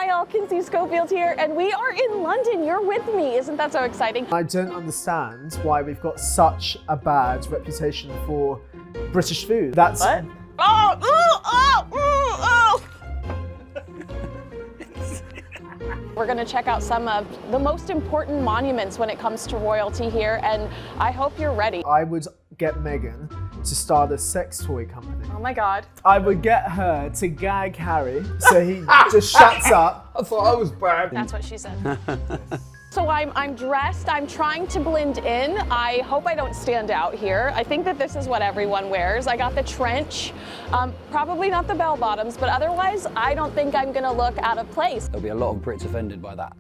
Hi all, Kinsey Schofield here, and we are in London. You're with me. Isn't that so exciting? I don't understand why we've got such a bad reputation for British food. That's What? We're going to check out some of the most important monuments when it comes to royalty here, and I hope you're ready. I would get Meghan to start a sex toy company. Oh my God. I would get her to gag Harry so he just shuts up. I thought I was bad. That's what she said. So I'm dressed, I'm trying to blend in. I hope I don't stand out here. I think that this is what everyone wears. I got the trench, probably not the bell bottoms, but otherwise I don't think I'm gonna look out of place. There'll be a lot of Brits offended by that.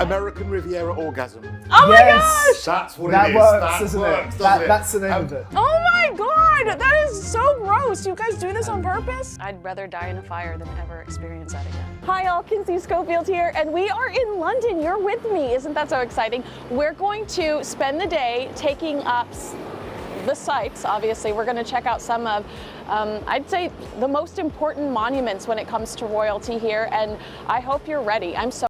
American Riviera orgasm. Oh my gosh! That's what That it is. works, That doesn't works, it? doesn't it? That's the name of it. Oh my God, that is so gross. You guys do this on purpose? I'd rather die in a fire than ever experience that again. Hi all, Kinsey Schofield here, and we are in London. You're with me. Isn't that so exciting? We're going to spend the day taking up the sites. Obviously, we're going to check out some of, I'd say, the most important monuments when it comes to royalty here, and I hope you're ready. I'm so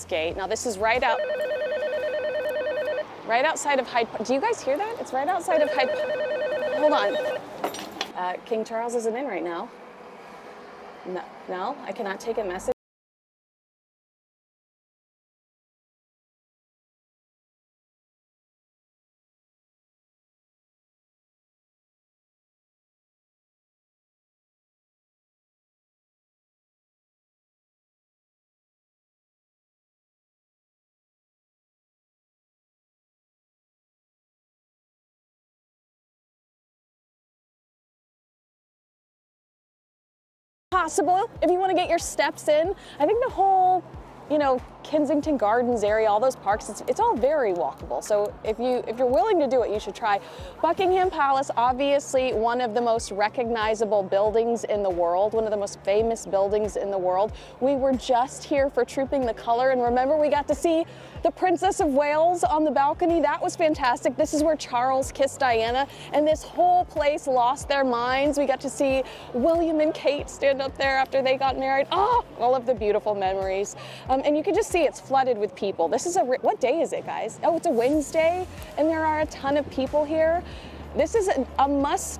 Gate. Now this is right outside of Hyde Park. Do you guys hear that? It's right outside of Hyde Park. Hold on. King Charles isn't in right now. No, no, I cannot take a message. Possible if you want to get your steps in. I think the whole, you know, Kensington Gardens area, all those parks, it's all very walkable. So if you're willing to do it, you should try. Buckingham Palace, obviously one of the most recognizable buildings in the world, one of the most famous buildings in the world. We were just here for Trooping the Color, and remember we got to see the Princess of Wales on the balcony. That was fantastic. This is where Charles kissed Diana, and this whole place lost their minds. We got to see William and Kate stand up there after they got married. Oh, all of the beautiful memories. And you can just see it's flooded with people. This is what day is it, guys? Oh, it's a Wednesday, and there are a ton of people here. This is a must.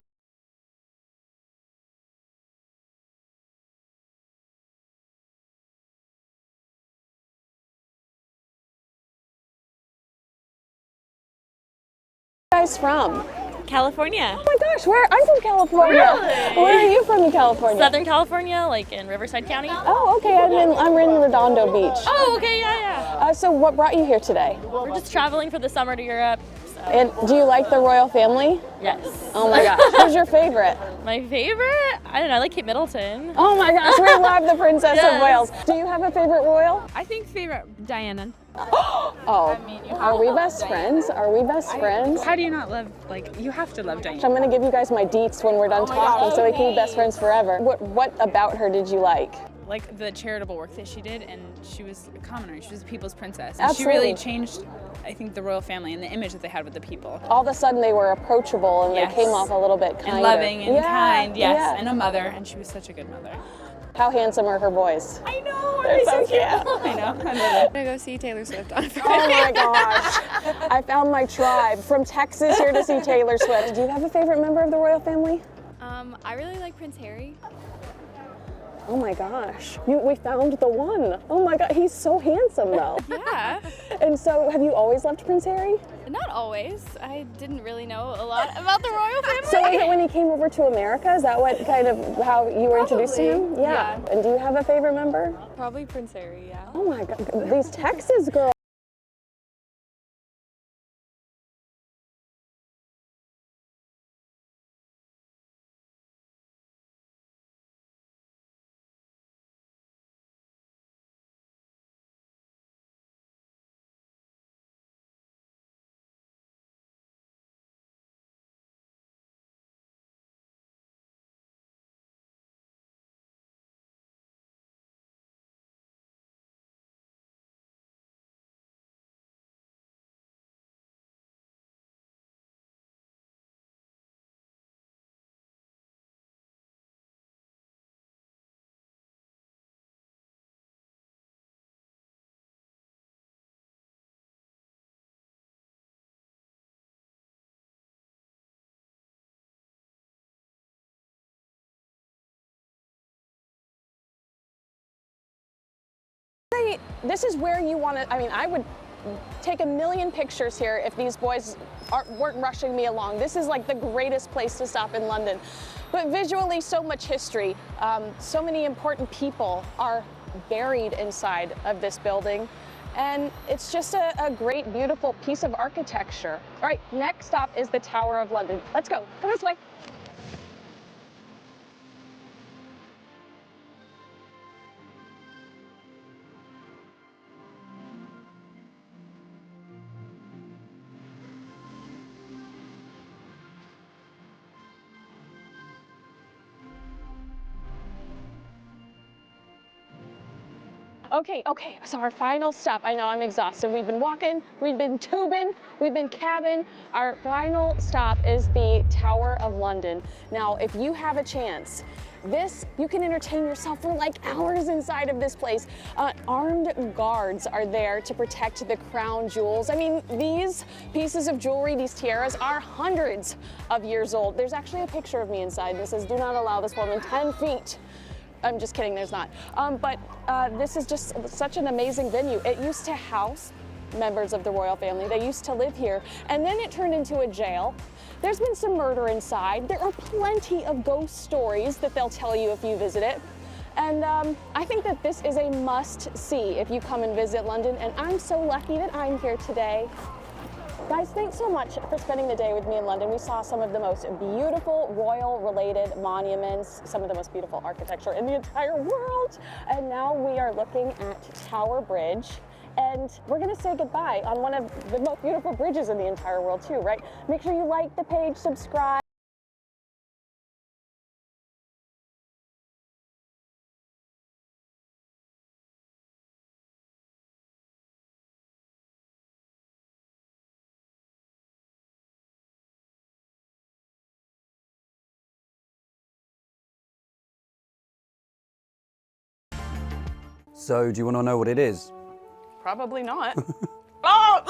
Where are you guys from? California. Oh my gosh, I'm from California. Really? Where are you from in California? Southern California, like in Riverside County. Oh, okay. I'm in Redondo Beach. Oh, okay, yeah. So what brought you here today? We're just traveling for the summer to Europe. So. And do you like the royal family? Yes. Oh my gosh. Who's your favorite? My favorite? I don't know, I like Kate Middleton. Oh my gosh, we love the Princess of Wales. Do you have a favorite royal? I think favorite Diana. Oh, are we best friends? Are we best friends? How do you not love, like, you have to love Diana. I'm gonna give you guys my deets when we're done talking so we can be best friends forever. What about her did you like? Like the charitable work that she did, and she was a commoner, she was a people's princess. And Absolutely. she really changed, I think, the royal family and the image that they had with the people. All of a sudden they were approachable and Yes. they came off a little bit kinder. And loving and kind, yes, yeah. and a mother, and she was such a good mother. How handsome are her boys? I know, They're so cute. I know, I love it. I'm gonna go see Taylor Swift on Friday. Oh my gosh. I found my tribe. From Texas here to see Taylor Swift. Do you have a favorite member of the royal family? I really like Prince Harry. Oh my gosh. We found the one. Oh my god, he's so handsome though. Yeah, And so have you always loved Prince Harry? not always. I didn't really know a lot about the royal family. So was it when he came over to America? Is that what kind of how you were introduced to him? Probably, yeah. And do you have a favorite member? Probably Prince Harry, yeah. Oh my god, these Texas girls. This is where you want to, I mean, I would take a million pictures here if these boys weren't rushing me along. This is like the greatest place to stop in London. But visually, so much history, so many important people are buried inside of this building. And it's just a great, beautiful piece of architecture. All right, next stop is the Tower of London. Let's go, come this way. Okay, so our final stop. I know I'm exhausted. We've been walking, we've been tubing, we've been cabbing. Our final stop is the Tower of London. Now, if you have a chance, you can entertain yourself for like hours inside of this place. Armed guards are there to protect the crown jewels. I mean, these pieces of jewelry, these tiaras, are hundreds of years old. There's actually a picture of me inside that says, "Do not allow this woman 10 feet." I'm just kidding, there's not. But this is just such an amazing venue. It used to house members of the royal family. They used to live here, and then it turned into a jail. There's been some murder inside. There are plenty of ghost stories that they'll tell you if you visit it. And I think that this is a must-see if you come and visit London, and I'm so lucky that I'm here today. Guys, thanks so much for spending the day with me in London. We saw some of the most beautiful royal-related monuments, some of the most beautiful architecture in the entire world. And now we are looking at Tower Bridge. And we're gonna say goodbye on one of the most beautiful bridges in the entire world too, right? Make sure you like the page, subscribe. So, do you want to know what it is? Probably not. Oh!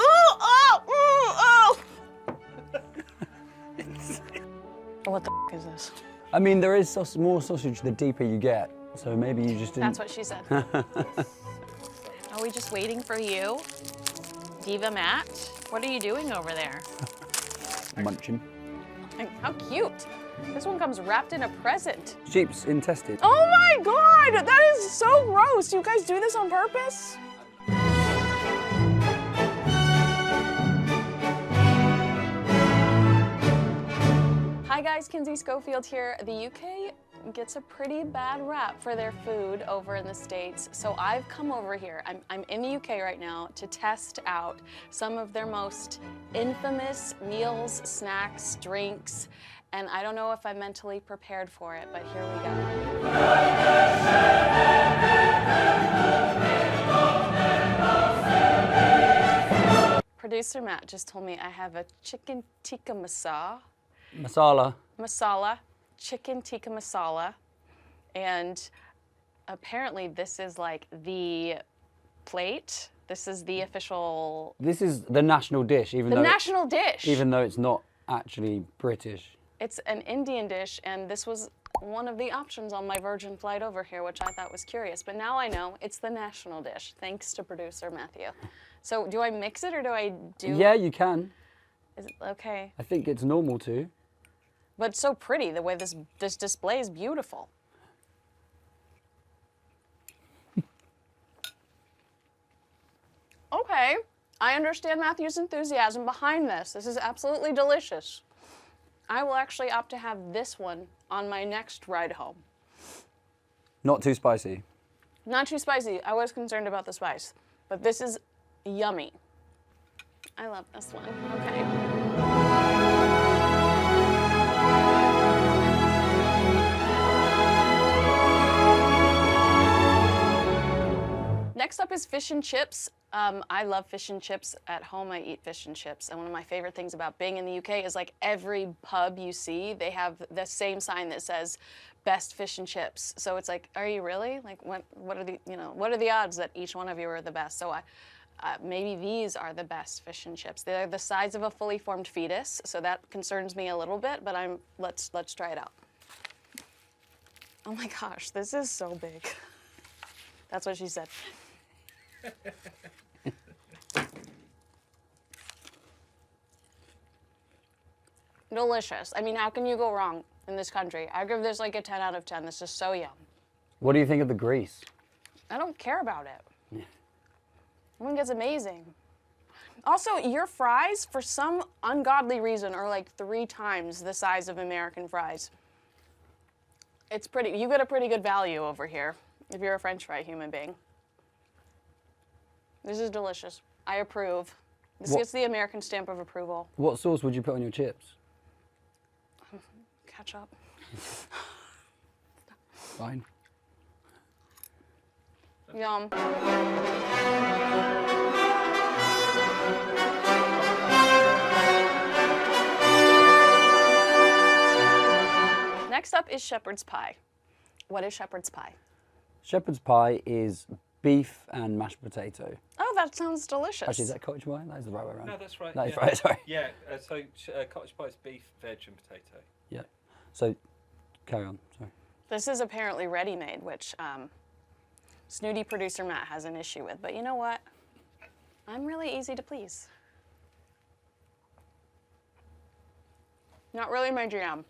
What the f is this? I mean, there is more sausage the deeper you get, so maybe you just didn't... That's what she said. Are we just waiting for you? Diva Matt? What are you doing over there? Munching. How cute. This one comes wrapped in a present. Sheep's intestine. Oh my God, that is so gross. You guys do this on purpose? Hi guys, Kinsey Schofield here. The UK gets a pretty bad rap for their food over in the States. So I've come over here, I'm in the UK right now to test out some of their most infamous meals, snacks, drinks, and I don't know if I'm mentally prepared for it, but here we go. Producer Matt just told me I have a chicken tikka masala, chicken tikka masala, and apparently this is like the plate. This is the official... This is the national dish, even though it's not actually British. It's an Indian dish, and this was one of the options on my Virgin flight over here, which I thought was curious. But now I know it's the national dish, thanks to producer Matthew. So do I mix it or do I do... Yeah, you can. Is it okay? I think it's normal to. But it's so pretty, the way this display is beautiful. Okay, I understand Matthew's enthusiasm behind this. This is absolutely delicious. I will actually opt to have this one on my next ride home. Not too spicy. Not too spicy. I was concerned about the spice, but this is yummy. I love this one. Okay. Next up is fish and chips. I love fish and chips. At home, I eat fish and chips. And one of my favorite things about being in the UK is like every pub you see, they have the same sign that says best fish and chips. So it's like, are you really? Like, what are the, what are the odds that each one of you are the best? So maybe these are the best fish and chips. They're the size of a fully formed fetus, so that concerns me a little bit, but let's try it out. Oh my gosh, this is so big. That's what she said. Delicious. I mean, how can you go wrong in this country? I give this like a 10 out of 10. This is so yum. What do you think of the grease? I don't care about it. Yeah. I think it's amazing. Also, your fries, for some ungodly reason, are like 3 times the size of American fries. It's pretty, you get a pretty good value over here if you're a French fry human being. This is delicious. I approve. This gets the American stamp of approval. What sauce would you put on your chips? Ketchup. Fine. Yum. Next up is shepherd's pie. What is shepherd's pie? Shepherd's pie is beef and mashed potato. Oh, that sounds delicious. Actually, is that cottage pie? That is the right way around. No, that's right. That is right, sorry. Yeah, cottage pie is beef, veg and potato. Yeah. So, carry on, sorry. This is apparently ready-made, which snooty producer Matt has an issue with. But you know what? I'm really easy to please. Not really my jam.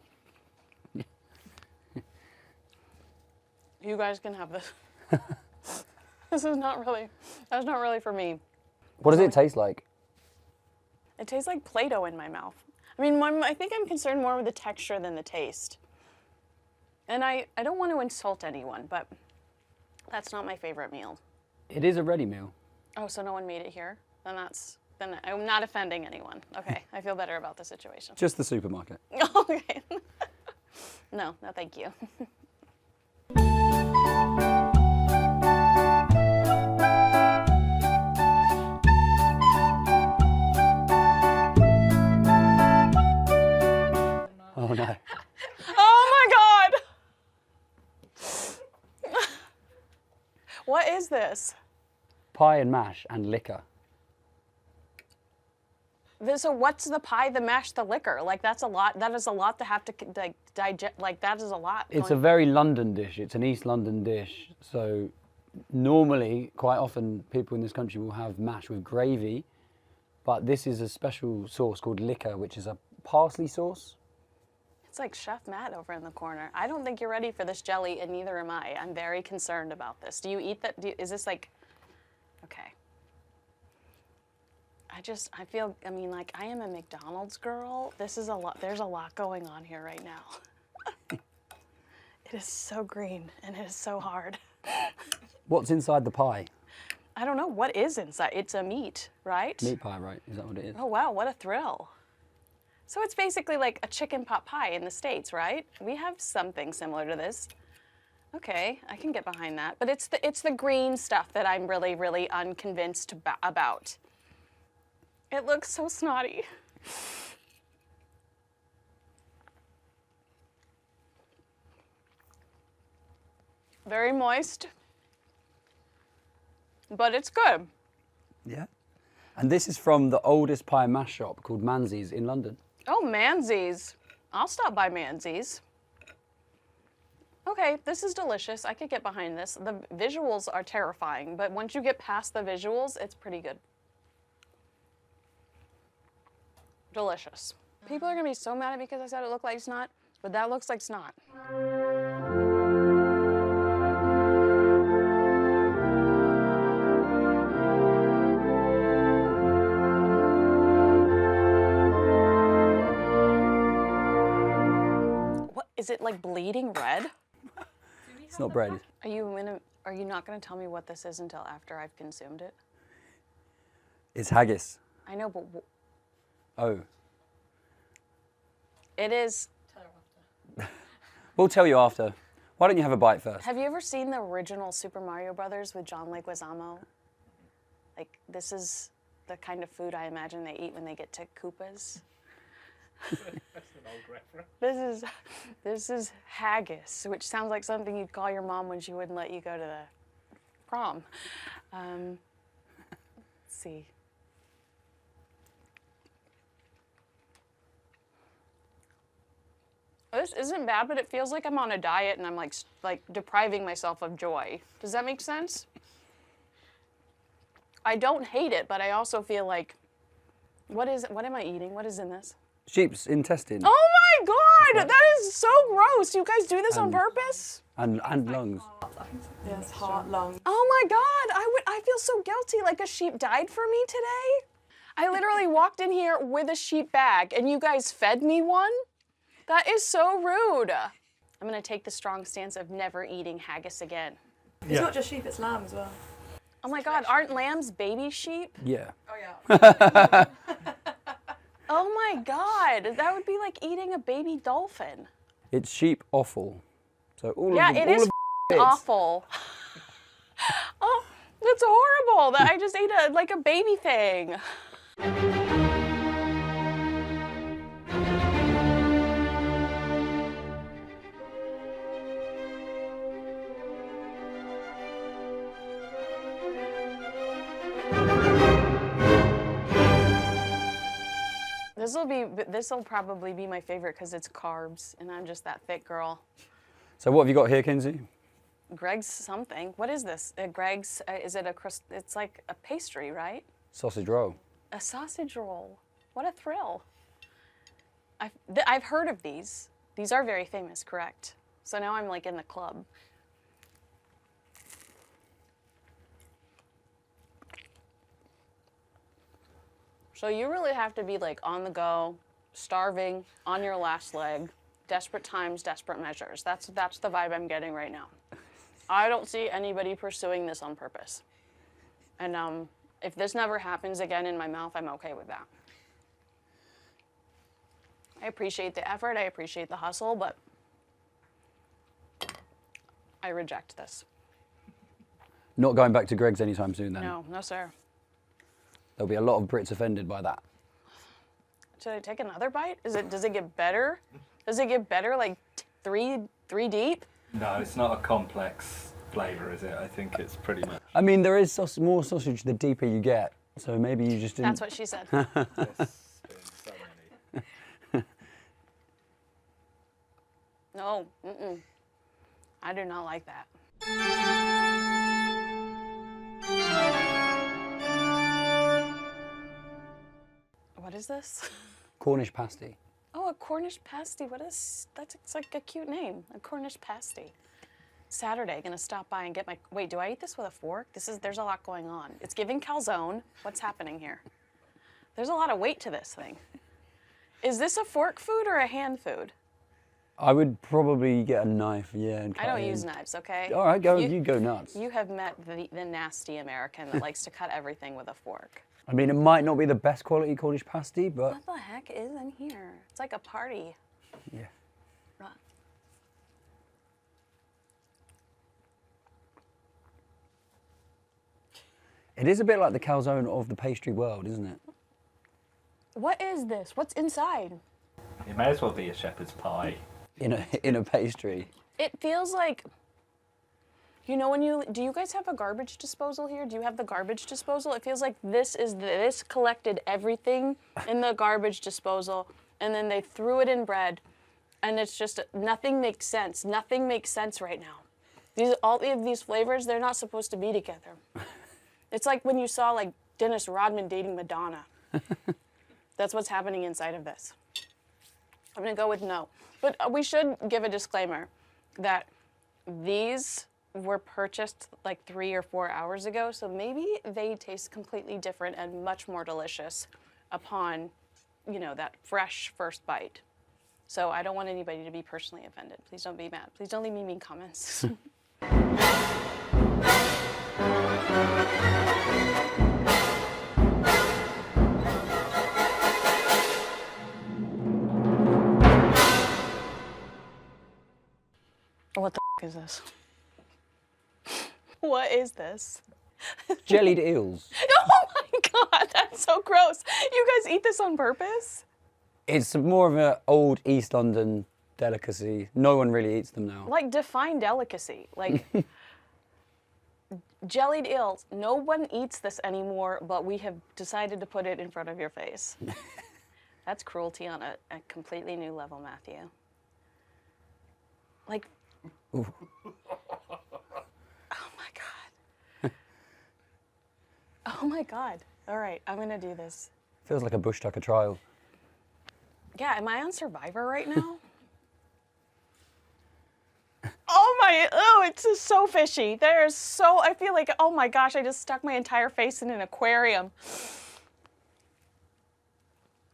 You guys can have this. That's not really for me. What does it taste like? It tastes like Play-Doh in my mouth. I mean, I think I'm concerned more with the texture than the taste. And I don't want to insult anyone, but that's not my favorite meal. It is a ready meal. Oh, so no one made it here? Then I'm not offending anyone. Okay, I feel better about the situation. Just the supermarket. Okay. No, thank you. Oh no. Oh my God! What is this? Pie and mash and liquor. So what's the pie, the mash, the liquor? Like that's a lot. That is a lot to have to like digest. Like that is a lot. It's a very London dish. It's an East London dish. So normally, quite often, people in this country will have mash with gravy, but this is a special sauce called liquor, which is a parsley sauce. It's like Chef Matt over in the corner. I don't think you're ready for this jelly, and neither am I. I'm very concerned about this. Do you eat that? Is this like, okay. I feel, I mean, like, I am a McDonald's girl. This is a lot, there's a lot going on here right now. It is so green, and it is so hard. What's inside the pie? I don't know, what is inside? It's a meat, right? Meat pie, right? Is that what it is? Oh, wow, what a thrill. So it's basically like a chicken pot pie in the States, right? We have something similar to this. Okay, I can get behind that. But it's the green stuff that I'm really, really unconvinced about. It looks so snotty. Very moist, but it's good. Yeah. And this is from the oldest pie and mash shop called Manzi's in London. Oh, Manzi's. I'll stop by Manzi's. Okay, this is delicious. I could get behind this. The visuals are terrifying, but once you get past the visuals, it's pretty good. Delicious. People are gonna be so mad at me because I said it looked like snot, but that looks like snot. What, is it like bleeding red? It's not bread. Are you not gonna tell me what this is until after I've consumed it? It's haggis. I know, but Oh. it is. We'll tell you after. Why don't you have a bite first? Have you ever seen the original Super Mario Brothers with John Leguizamo? Like, this is the kind of food I imagine they eat when they get to Koopas. That's an old reference. This is haggis, which sounds like something you'd call your mom when she wouldn't let you go to the prom. Let's see. This isn't bad, but it feels like I'm on a diet and I'm like depriving myself of joy. Does that make sense? I don't hate it, but I also feel like, what am I eating? What is in this? Sheep's intestine. Oh my God, that is so gross. You guys do this on purpose? And lungs. Yes, heart, lungs. Oh my God, I feel so guilty, like a sheep died for me today. I literally walked in here with a sheep bag and you guys fed me one? That is so rude. I'm gonna take the strong stance of never eating haggis again. It's not just sheep, it's lamb as well. Oh my God, aren't lambs baby sheep? Yeah. Oh yeah. Oh my God, that would be like eating a baby dolphin. It's sheep offal. So all Yeah, of the, it all is of the bits. awful. Oh That's horrible. That I just ate like a baby thing. This'll probably be my favorite because it's carbs, and I'm just that thick girl. So what have you got here, Kinsey? Greg's something. What is this? Greg's, is it a crust? It's like a pastry, right? Sausage roll. A sausage roll. What a thrill. I've heard of these. These are very famous, correct? So now I'm like in the club. So you really have to be like on the go, starving, on your last leg, desperate times, desperate measures. That's the vibe I'm getting right now. I don't see anybody pursuing this on purpose. And if this never happens again in my mouth, I'm okay with that. I appreciate the effort, I appreciate the hustle, but I reject this. Not going back to Greg's anytime soon then? No, no sir. There'll be a lot of Brits offended by that. Should I take another bite? Does it get better? Does it get better like three deep? No, it's not a complex flavour, is it? I think it's pretty much. I mean, there is more sausage the deeper you get, so maybe you just didn't. That's what she said. There's been so many. No, I do not like that. What is this? Cornish pasty. Oh, a Cornish pasty. It's like a cute name. A Cornish pasty. Saturday, gonna stop by and get my, wait, do I eat this with a fork? There's a lot going on. It's giving calzone. What's happening here? There's a lot of weight to this thing. Is this a fork food or a hand food? I would probably get a knife, yeah. And I don't use knives, okay? All right, you go nuts. You have met the nasty American that likes to cut everything with a fork. I mean, it might not be the best quality Cornish pasty, but... What the heck is in here? It's like a party. Yeah. Right. It is a bit like the calzone of the pastry world, isn't it? What is this? What's inside? It may as well be a shepherd's pie. In a pastry. It feels like, you know, do you guys have a garbage disposal here? Do you have the garbage disposal? It feels like this collected everything in the garbage disposal, and then they threw it in bread, and it's just, nothing makes sense. Nothing makes sense right now. All of these flavors, they're not supposed to be together. It's like when you saw like Dennis Rodman dating Madonna. That's what's happening inside of this. I'm gonna go with no. But we should give a disclaimer that these were purchased like 3 or 4 hours ago, so maybe they taste completely different and much more delicious upon, you know, that fresh first bite. So I don't want anybody to be personally offended. Please don't be mad. Please don't leave me mean comments. What the f is this? What is this? Jellied eels. Oh my god, that's so gross. You guys eat this on purpose? It's more of an old East London delicacy. No one really eats them now. Like, define delicacy. Like, jellied eels. No one eats this anymore, but we have decided to put it in front of your face. That's cruelty on a completely new level, Matthew. Like, Ooh. oh my god. Oh my god. All right, I'm gonna do this. Feels like a bush tucker trial. Yeah, am I on Survivor right now? Oh my, oh, it's just so fishy. I feel like, oh my gosh, I just stuck my entire face in an aquarium.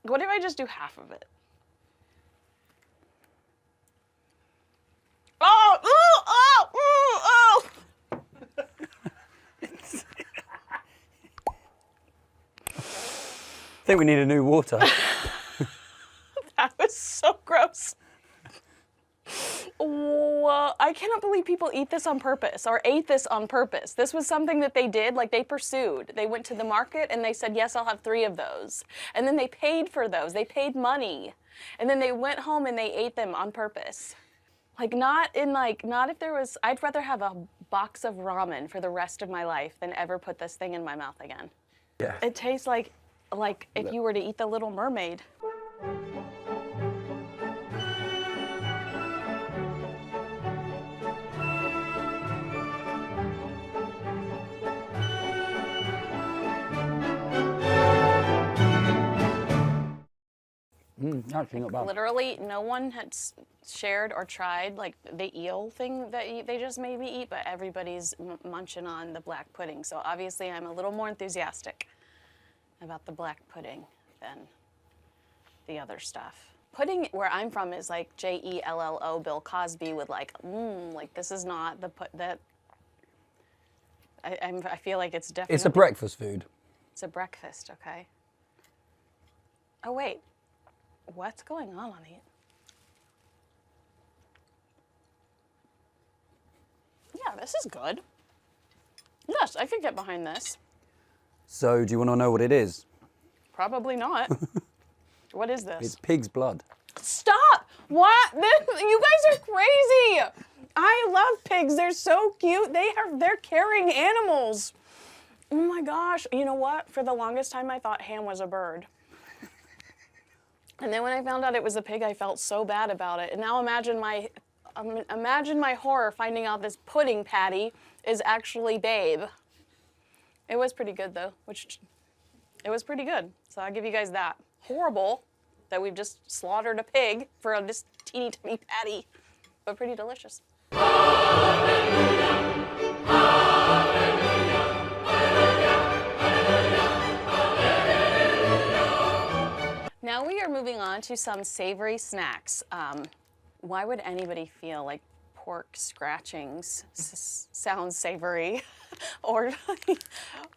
What if I just do half of it? Oh, ooh, oh, ooh, oh. I think we need a new water. That was so gross. Whoa, I cannot believe people eat this on purpose or ate this on purpose. This was something that they did, like they pursued. They went to the market and they said, yes, I'll have 3 of those. And then they paid for those. They paid money. And then they went home and they ate them on purpose. Like not if there was, I'd rather have a box of ramen for the rest of my life than ever put this thing in my mouth again. Yeah. It tastes like if you were to eat the Little Mermaid. Actually not bad. Literally, no one had shared or tried like the eel thing that they just made me eat, but everybody's munching on the black pudding. So obviously, I'm a little more enthusiastic about the black pudding than the other stuff. Pudding where I'm from is like Jello, Bill Cosby with like this is not the that. I feel like it's definitely. It's a breakfast food. It's a breakfast, okay. Oh wait. What's going on it? Yeah, this is good. Yes, I could get behind this. So, do you want to know what it is? Probably not. What is this? It's pig's blood. Stop! What? You guys are crazy! I love pigs. They're so cute. They're caring animals. Oh my gosh. You know what? For the longest time, I thought ham was a bird. And then when I found out it was a pig, I felt so bad about it. And now imagine my horror finding out this pudding patty is actually Babe. It was pretty good though, it was pretty good. So I'll give you guys that. Horrible that we've just slaughtered a pig for this teeny tiny patty, but pretty delicious. Now we are moving on to some savory snacks. Why would anybody feel like pork scratchings sounds savory? Or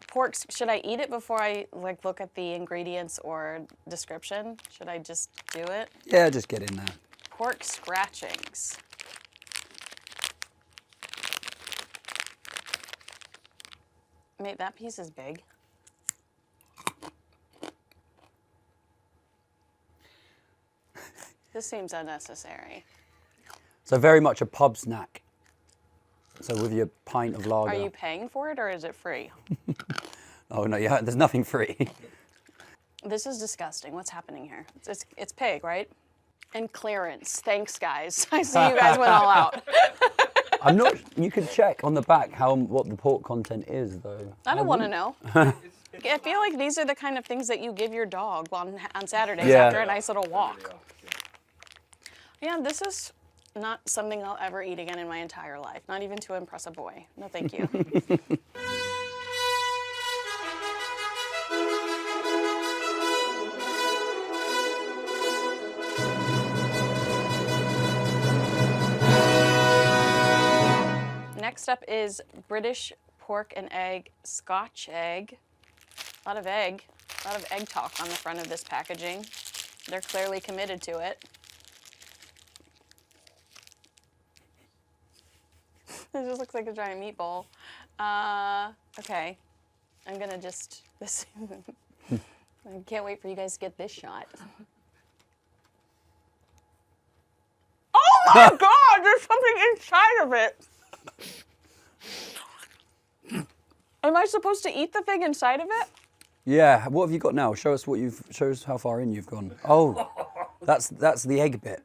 pork, should I eat it before I look at the ingredients or description? Should I just do it? Yeah, just get in there. Pork scratchings. Mate, that piece is big. This seems unnecessary. So very much a pub snack. So with your pint of lager. Are you paying for it or is it free? Oh no, yeah, there's nothing free. This is disgusting. What's happening here? It's pig, right? And clearance. Thanks, guys. I see you guys went all out. I'm not. You could check on the back what the pork content is, though. I don't want to know. I feel like these are the kind of things that you give your dog on Saturdays after a nice little walk. Yeah, this is not something I'll ever eat again in my entire life. Not even to impress a boy. No, thank you. Next up is British pork and egg, Scotch egg. A lot of egg talk on the front of this packaging. They're clearly committed to it. It just looks like a giant meatball. Okay, I'm gonna just, I can't wait for you guys to get this shot. Oh my God, there's something inside of it. Am I supposed to eat the thing inside of it? Yeah. What have you got now? Show us show us how far in you've gone. Oh, that's the egg bit.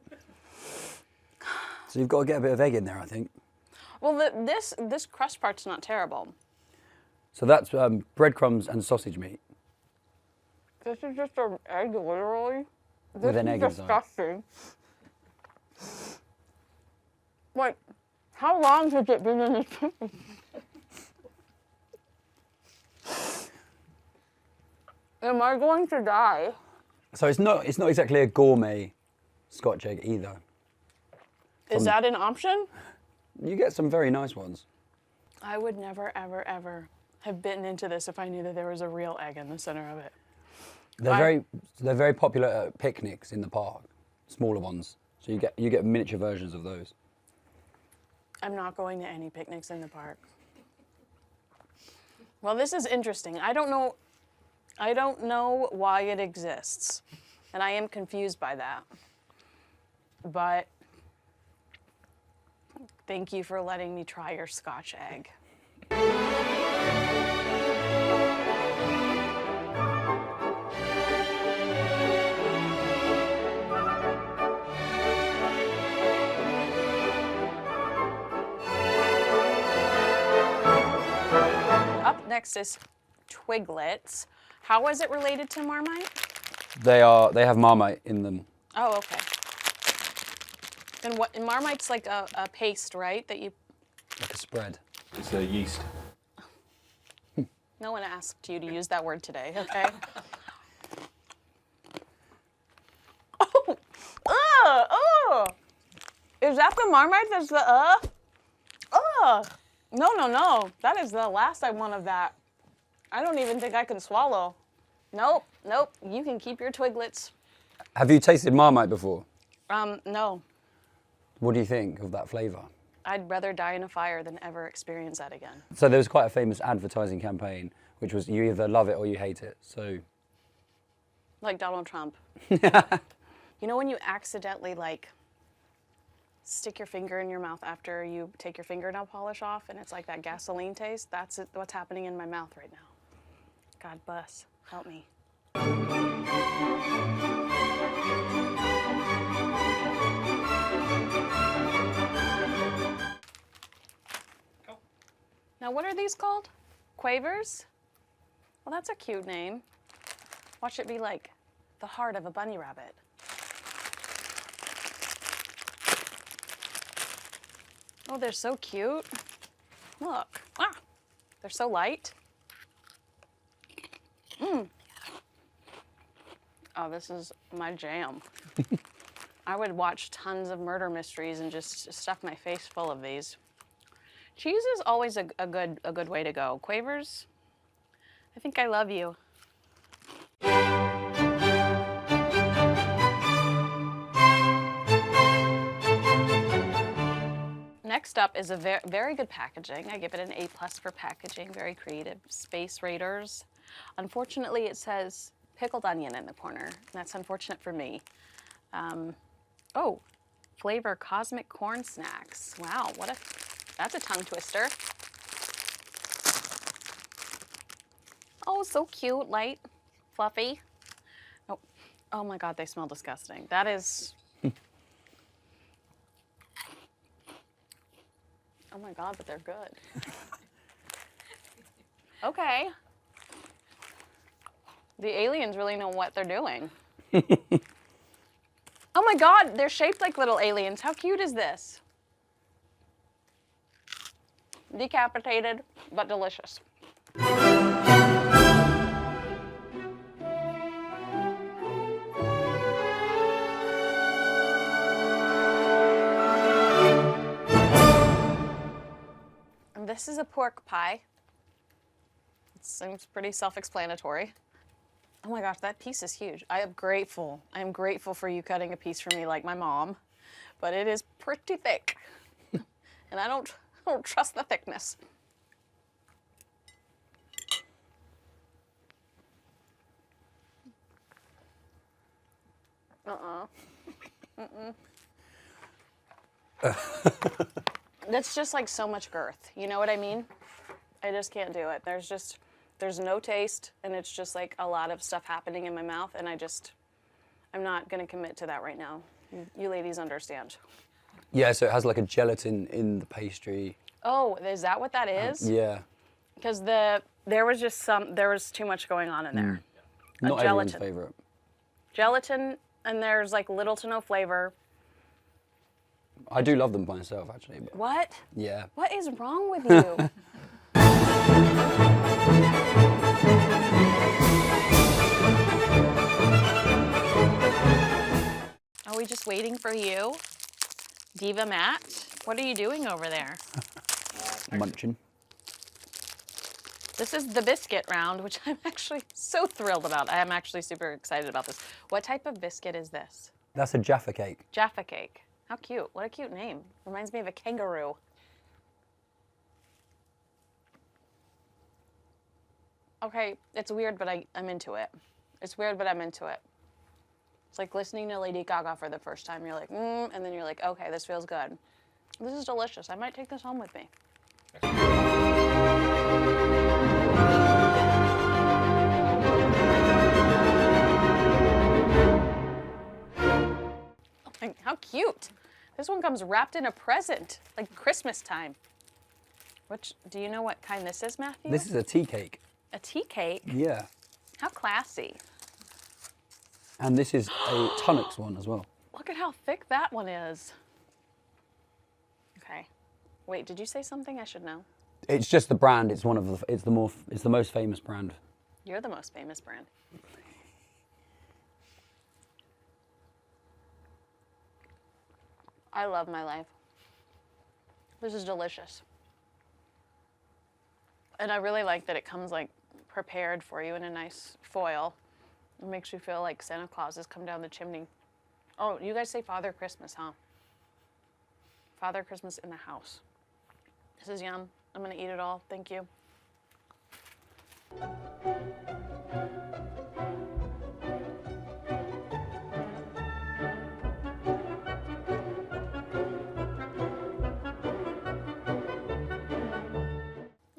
So you've got to get a bit of egg in there, I think. Well, this crust part's not terrible. So that's breadcrumbs and sausage meat. This is just an egg, literally. With an egg inside. This is disgusting. Wait, how long has it been in this thing? Am I going to die? So it's not exactly a gourmet Scotch egg either. Is that an option? You get some very nice ones. I would never, ever, ever have bitten into this if I knew that there was a real egg in the center of it. They're very popular at picnics in the park, smaller ones. So you get miniature versions of those. I'm not going to any picnics in the park. Well, this is interesting. I don't know why it exists, and I am confused by that. But thank you for letting me try your Scotch egg. Up next is Twiglets. How is it related to Marmite? They have Marmite in them. Oh, okay. And what? And Marmite's like a paste, right? That you. Like a spread. It's a yeast. No one asked you to use that word today, okay? Oh! Is that the Marmite that's the No. That is the last I want of that. I don't even think I can swallow. Nope. You can keep your Twiglets. Have you tasted Marmite before? No. What do you think of that flavour? I'd rather die in a fire than ever experience that again. So there was quite a famous advertising campaign, which was you either love it or you hate it. So. Like Donald Trump. You know when you accidentally like stick your finger in your mouth after you take your fingernail polish off and it's like that gasoline taste? That's what's happening in my mouth right now. God bless. Help me. Now what are these called? Quavers? Well, that's a cute name. Watch it be like the heart of a bunny rabbit. Oh, they're so cute. Look. Ah, they're so light. Oh, this is my jam. I would watch tons of murder mysteries and just stuff my face full of these. Cheese is always a good way to go. Quavers, I think I love you. Next up is a very good packaging. I give it an A+ for packaging, very creative. Space Raiders. Unfortunately, it says pickled onion in the corner. And that's unfortunate for me. Oh, flavor Cosmic Corn Snacks. Wow, that's a tongue twister. Oh, so cute, light, fluffy. Oh my God, they smell disgusting. That is. Oh my God, but they're good. Okay. The aliens really know what they're doing. Oh my God, they're shaped like little aliens. How cute is this? Decapitated, but delicious. And this is a pork pie. It seems pretty self-explanatory. Oh my gosh, that piece is huge. I am grateful. I am grateful for you cutting a piece for me like my mom, but it is pretty thick. And I don't trust the thickness. That's just like so much girth. You know what I mean? I just can't do it. There's no taste, and it's just like a lot of stuff happening in my mouth, and I'm not gonna commit to that right now. You ladies understand. Yeah, so it has like a gelatin in the pastry. Oh, is that what that is? Yeah. Because there was too much going on in there. Not everyone's favourite. Gelatin, and there's like little to no flavor. I do love them by myself, actually. But What? yeah. What is wrong with you? Are we just waiting for you? Diva Matt, what are you doing over there? Munching. This is the biscuit round, which I'm actually so thrilled about. I am actually super excited about this. What type of biscuit is this? That's a Jaffa cake. Jaffa cake. How cute. What a cute name. Reminds me of a kangaroo. Okay, it's weird, but I'm into it. It's weird, but I'm into it. It's like listening to Lady Gaga for the first time. You're like, and then you're like, okay, this feels good. This is delicious. I might take this home with me. How cute. This one comes wrapped in a present, like Christmas time. Do you know what kind this is, Matthew? This is a tea cake. A tea cake? Yeah. How classy. And this is a Tunnocks one as well. Look at how thick that one is. Okay. Wait, did you say something I should know? It's just the brand. It's the most famous brand. You're the most famous brand. I love my life. This is delicious. And I really like that it comes like prepared for you in a nice foil. It makes you feel like Santa Claus has come down the chimney. Oh, you guys say Father Christmas, huh? Father Christmas in the house. This is yum. I'm gonna eat it all. Thank you.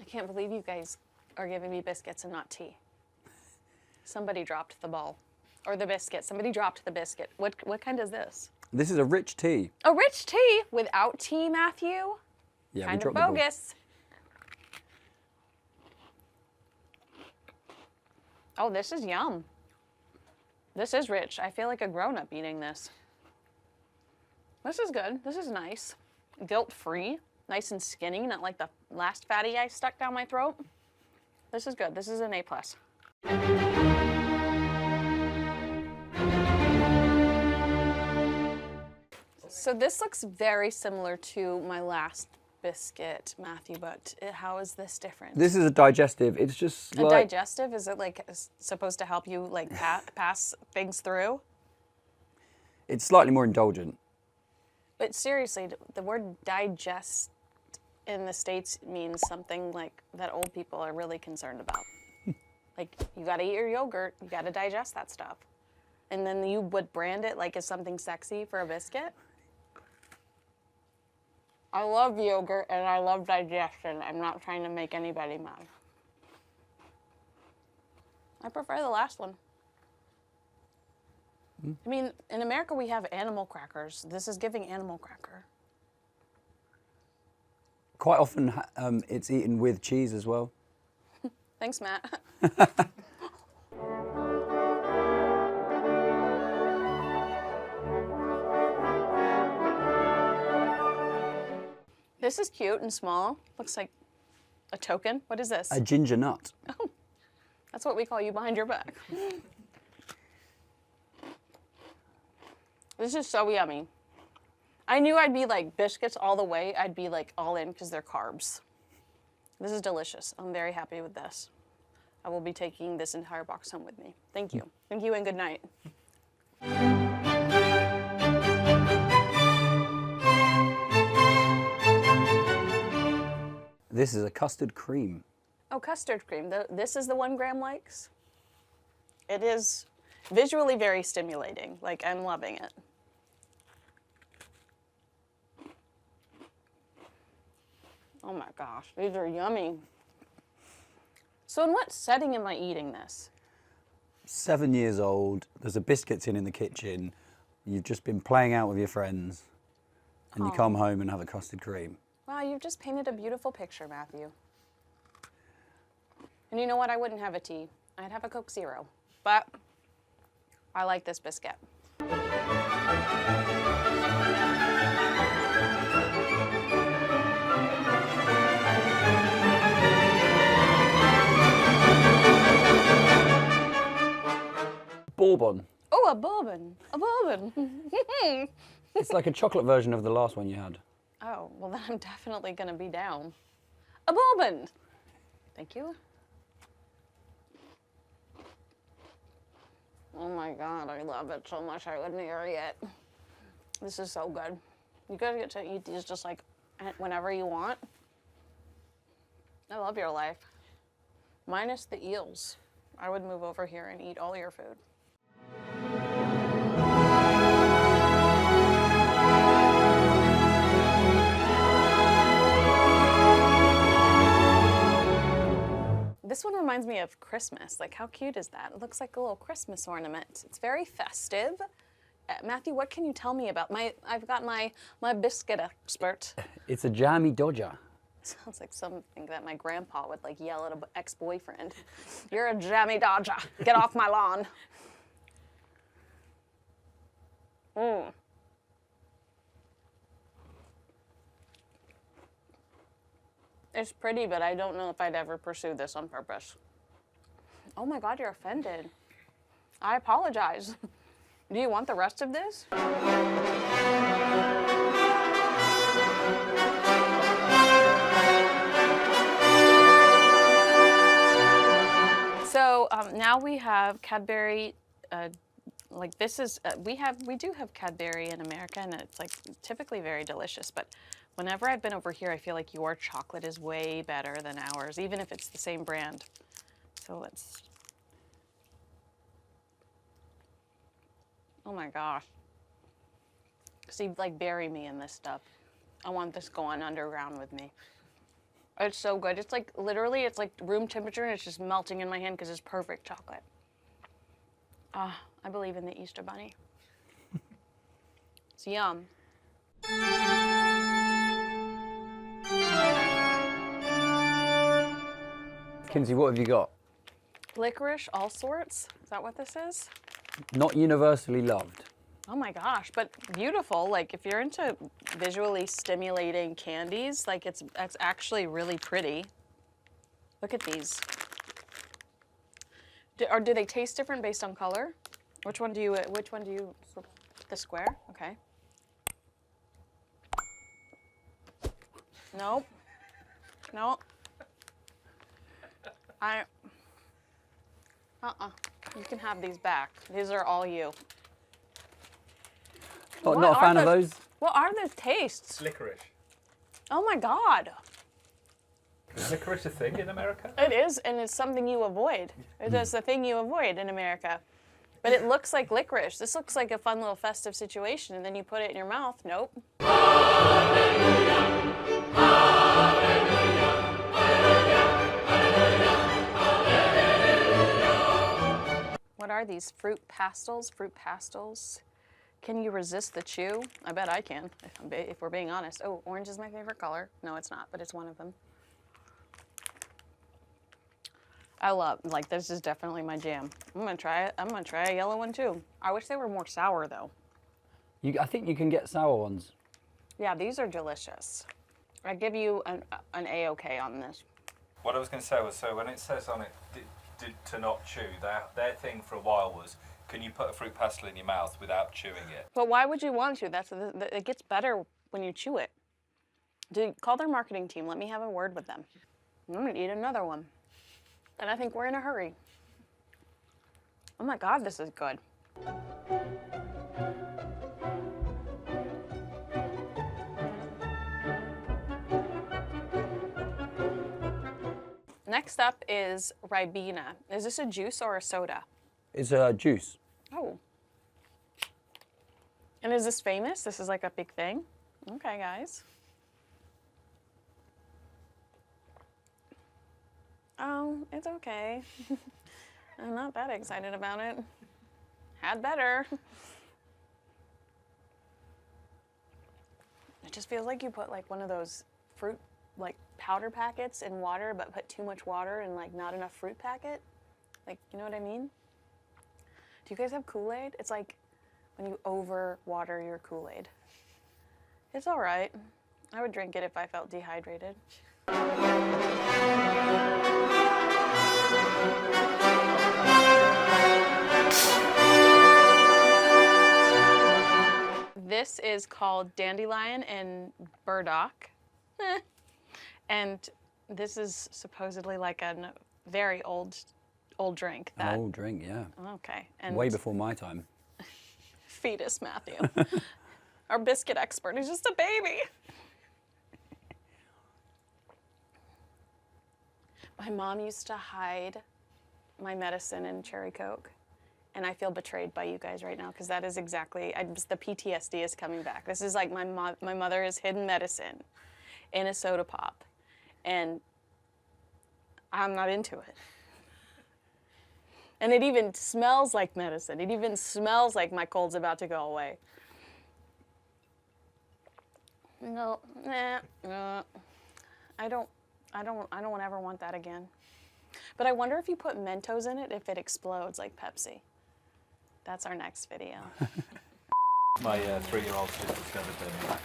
I can't believe you guys are giving me biscuits and not tea. Somebody dropped the ball. Or the biscuit. Somebody dropped the biscuit. What kind is this? This is a rich tea. A rich tea without tea, Matthew? Yeah, kind we of dropped the ball. bogus. Oh, this is yum. This is rich. I feel like a grown-up eating this. This is good. This is nice. Guilt-free. Nice and skinny, not like the last fatty I stuck down my throat. This is good. This is an A+. So this looks very similar to my last biscuit, Matthew, but how is this different? This is a digestive. It's just a like... digestive? Is it like supposed to help you like pass things through? It's slightly more indulgent. But seriously, the word digest in the States means something like that old people are really concerned about. Like, you gotta eat your yogurt, you gotta digest that stuff. And then you would brand it like as something sexy for a biscuit? I love yogurt and I love digestion. I'm not trying to make anybody mad. I prefer the last one. I mean, in America we have animal crackers. This is giving animal cracker. Quite often it's eaten with cheese as well. Thanks, Matt. This is cute and small. Looks like a token. What is this? A ginger nut. Oh, that's what we call you behind your back. This is so yummy. I knew I'd be like biscuits all the way. I'd be like all in because they're carbs. This is delicious. I'm very happy with this. I will be taking this entire box home with me. Thank you. Thank you and good night. This is a custard cream. Oh, custard cream. This is the 1 gram likes? It is visually very stimulating. Like, I'm loving it. Oh my gosh, these are yummy. So in what setting am I eating this? 7 years old, there's a biscuit tin in the kitchen, you've just been playing out with your friends, and you come home and have a custard cream. Wow, you've just painted a beautiful picture, Matthew. And you know what? I wouldn't have a tea. I'd have a Coke Zero. But I like this biscuit. Bourbon. Oh, a bourbon. A bourbon. It's like a chocolate version of the last one you had. Oh, well then I'm definitely gonna be down. A bourbon. Thank you. Oh my God, I love it so much I would marry it. This is so good. You guys get to eat these just like whenever you want. I love your life. Minus the eels. I would move over here and eat all your food. This one reminds me of Christmas. Like, how cute is that? It looks like a little Christmas ornament. It's very festive. Matthew, what can you tell me about I've got my biscuit expert. It's a jammy dodger. Sounds like something that my grandpa would like yell at an ex-boyfriend. You're a jammy dodger. Get off my lawn. Mmm. It's pretty, but I don't know if I'd ever pursue this on purpose. Oh my God, you're offended. I apologize. Do you want the rest of this? So now we have Cadbury. Like this is we do have Cadbury in America, and it's like typically very delicious. But whenever I've been over here, I feel like your chocolate is way better than ours, even if it's the same brand. So let's. Oh my gosh. See, like bury me in this stuff. I want this going underground with me. It's so good. It's like literally, it's like room temperature, and it's just melting in my hand because it's perfect chocolate. Ah, I believe in the Easter Bunny. It's yum. Kinsey, what have you got? Licorice, all sorts. Is that what this is? Not universally loved. Oh my gosh, but beautiful. Like if you're into visually stimulating candies, like it's actually really pretty. Look at these. Do they taste different based on color? Which one do you, the square? Okay. Nope. Nope. You can have these back. These are all you. Oh, not a fan of those? What are the tastes? Licorice. Oh my God. Is licorice a thing in America? It is, and it's something you avoid. It is the thing you avoid in America. But it looks like licorice. This looks like a fun little festive situation, and then you put it in your mouth. Nope. What are these? Fruit pastels? Fruit pastels? Can you resist the chew? I bet I can, if we're being honest. Oh, orange is my favorite color. No, it's not, but it's one of them. I love, like, this is definitely my jam. I'm gonna try it. I'm gonna try a yellow one too. I wish they were more sour though. I think you can get sour ones. Yeah, these are delicious. I give you an A-okay on this. What I was going to say was, so when it says on it to not chew, their thing for a while was, can you put a fruit pastel in your mouth without chewing it? But why would you want to? It gets better when you chew it. Call their marketing team. Let me have a word with them. I'm gonna eat another one. And I think we're in a hurry. Oh my God, this is good. Next up is Ribena. Is this a juice or a soda? It's a juice. Oh. And is this famous? This is like a big thing? Okay, guys. Oh, it's okay. I'm not that excited about it. Had better. It just feels like you put like one of those fruit like powder packets in water, but put too much water and like not enough fruit packet. Like, you know what I mean? Do you guys have Kool-Aid? It's like when you over water your Kool-Aid. It's all right. I would drink it if I felt dehydrated. This is called Dandelion and Burdock. And this is supposedly like a very old drink. An old drink, yeah. Okay. And way before my time. Fetus Matthew. Our biscuit expert. He's just a baby. My mom used to hide my medicine in cherry Coke. And I feel betrayed by you guys right now because that is exactly, the PTSD is coming back. This is like my mother has hidden medicine in a soda pop. And I'm not into it. And it even smells like medicine. It even smells like my cold's about to go away. No, I don't ever want that again. But I wonder if you put Mentos in it, if it explodes like Pepsi. That's our next video. My 3-year-old just discovered them.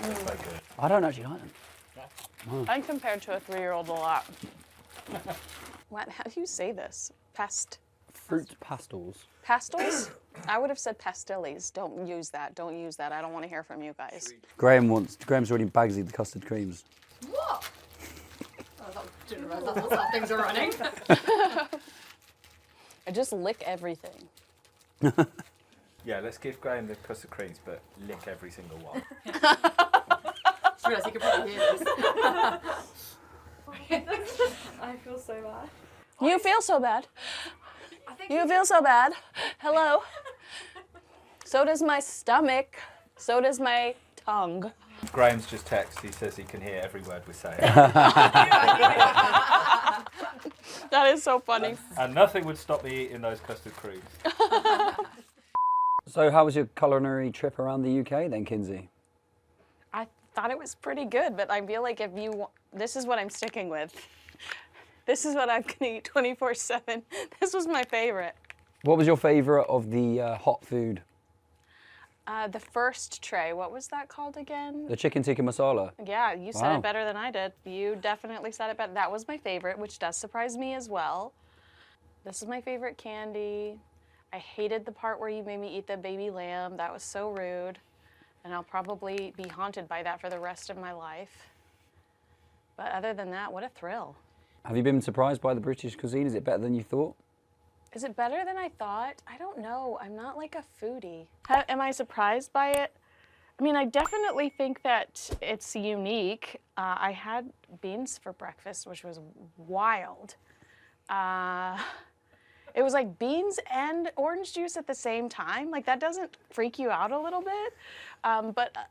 They're so good. I don't actually like them. I'm compared to a 3-year-old a lot. What? How do you say this? Fruit pastels. Pastels? I would have said pastilles. Don't use that. Don't use that. I don't want to hear from you guys. Graham's already bagsied the custard creams. What? I didn't realise that's how things are running. I just lick everything. Yeah, let's give Graham the custard creams, but lick every single one. Just realised you could probably hear this. I feel so bad. You feel so bad. You feel so bad. Hello. So does my stomach. So does my tongue. Graham's just texted. He says he can hear every word we're saying. That is so funny. And nothing would stop me eating those custard creams. So how was your culinary trip around the UK then, Kinsey? I thought it was pretty good, but I feel like this is what I'm sticking with. This is what I'm gonna eat 24/7. This was my favorite. What was your favourite of the hot food? The first tray, what was that called again? The chicken tikka masala. Yeah, you said Wow. it better than I did. You definitely said it better. That was my favorite, which does surprise me as well. This is my favorite candy. I hated the part where you made me eat the baby lamb. That was so rude. And I'll probably be haunted by that for the rest of my life. But other than that, what a thrill. Have you been surprised by the British cuisine? Is it better than you thought? Is it better than I thought? I don't know. I'm not like a foodie. Am I surprised by it? I mean, I definitely think that it's unique. I had beans for breakfast, which was wild. It was like beans and orange juice at the same time. Like that doesn't freak you out a little bit.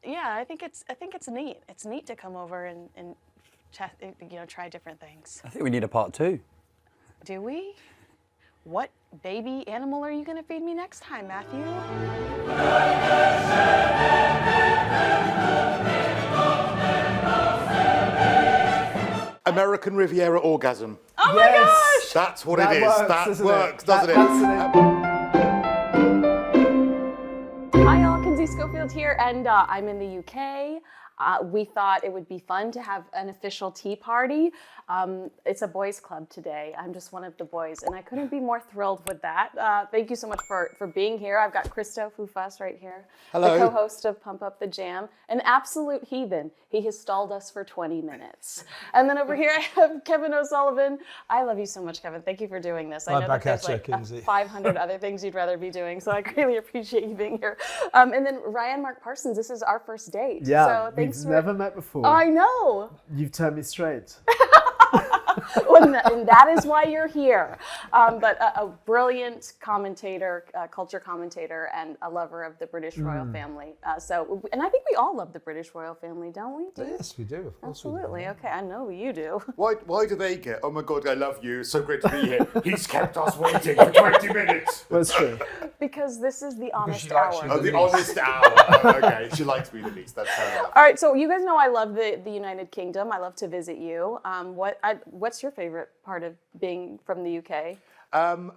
Yeah, I think it's neat. It's neat to come over and try different things. I think we need a part 2. Do we? What baby animal are you going to feed me next time, Matthew? American Riviera orgasm. Oh my gosh! That's what That it is. works, That doesn't works, it? doesn't That's it? Hi all, Kinsey Schofield here, and I'm in the UK. We thought it would be fun to have an official tea party. It's a boys' club today. I'm just one of the boys, and I couldn't be more thrilled with that. Thank you so much for being here. I've got Cristo Foufas right here, Hello. the co-host of Pump Up the Jam, an absolute heathen. He has stalled us for 20 minutes. And then over here I have Kevin O'Sullivan. I love you so much, Kevin. Thank you for doing this. I know that there's like 500 other things you'd rather be doing, so I really appreciate you being here. And then Ryan Mark Parsons, this is our first date. Yeah, so thanks we've never met before. I know. You've turned me straight. And that is why you're here. But a brilliant commentator, culture commentator, and a lover of the British royal family. And I think we all love the British royal family, don't we? Yes, we do. Of course Absolutely. Okay, I know you do. Why do they get, oh my God, I love you, so great to be here. He's kept us waiting for 20 minutes. That's true. Because this is the honest she likes hour. you. Oh, the honest hour. Okay, she likes me the least, that's fair enough. All right, so you guys know I love the United Kingdom. I love to visit you. What's your favorite part of being from the UK?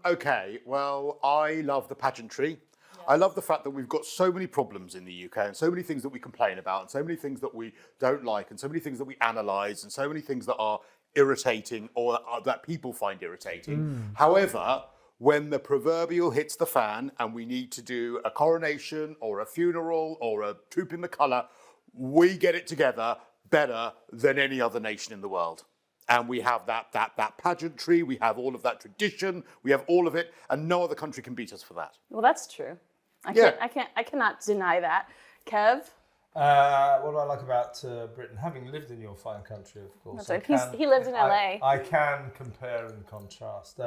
Okay, well, I love the pageantry. I love the fact that we've got so many problems in the UK and so many things that we complain about and so many things that we don't like and so many things that we analyse and so many things that are irritating or that people find irritating. However, when the proverbial hits the fan and we need to do a coronation or a funeral or a troop in the colour, we get it together better than any other nation in the world. And we have that pageantry, we have all of that tradition, we have all of it, and no other country can beat us for that. Well, that's true. I cannot deny that. Kev? What do I like about Britain? Having lived in your fine country, of course. That's right. He lives in LA. I can compare and contrast.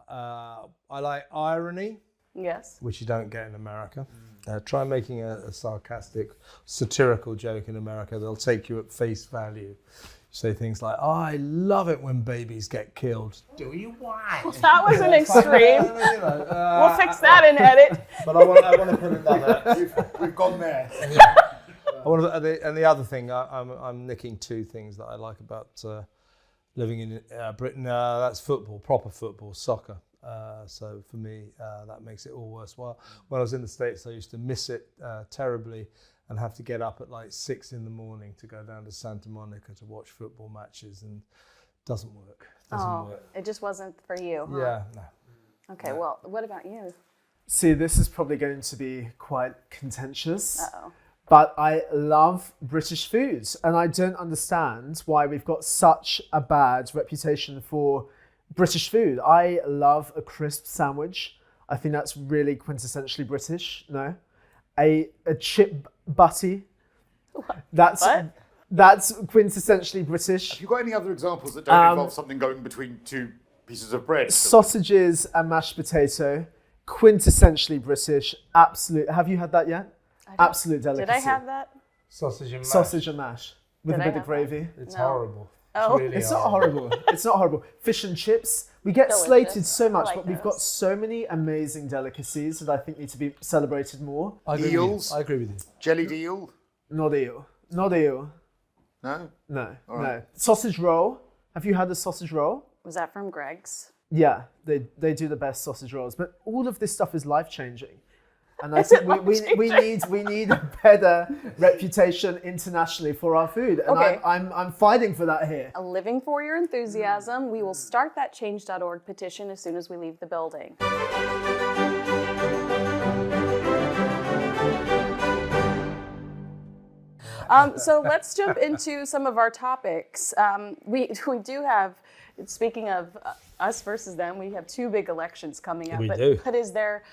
I like irony. Yes. Which you don't get in America. Try making a sarcastic, satirical joke in America. They'll take you at face value. Say things like, "Oh, I love it when babies get killed." Do you? Why? Well, that was an extreme. We'll fix that in edit. But I want to put another. We've gone there. And the other thing, I'm nicking two things that I like about living in Britain. That's football, proper football, soccer. So for me, that makes it all worthwhile. When I was in the States, I used to miss it terribly and have to get up at like 6 a.m. to go down to Santa Monica to watch football matches, and it doesn't work. It just wasn't for you, huh? Yeah, no. Okay, well, what about you? See, this is probably going to be quite contentious. Uh-oh. But I love British food, and I don't understand why we've got such a bad reputation for British food. I love a crisp sandwich. I think that's really quintessentially British. No, a chip butty. That's quintessentially British. Have you got any other examples that don't involve something going between two pieces of bread? Sausages and mashed potato, quintessentially British. Absolute. Have you had that yet? Absolute delicacy. Did I have that? Sausage and mash. Sausage and mash with Did a I bit of have gravy. It's horrible. Oh, really It's not horrible. It's not horrible. Fish and chips. We get Delicious. slated so much, I like but we've got those. so many amazing delicacies that I think need to be celebrated more. Eels? I agree with you. Jellied eel? Not eel. Not eel. No? No. All No. right. Sausage roll. Have you had a sausage roll? Was that from Greg's? Yeah, they do the best sausage rolls. But all of this stuff is life changing. And I think we need a better reputation internationally for our food. And Okay. I'm fighting for that here. Living for your enthusiasm. We will start that change.org petition as soon as we leave the building. So let's jump into some of our topics. We do have, speaking of us versus them, we have two big elections coming up. We do. But is there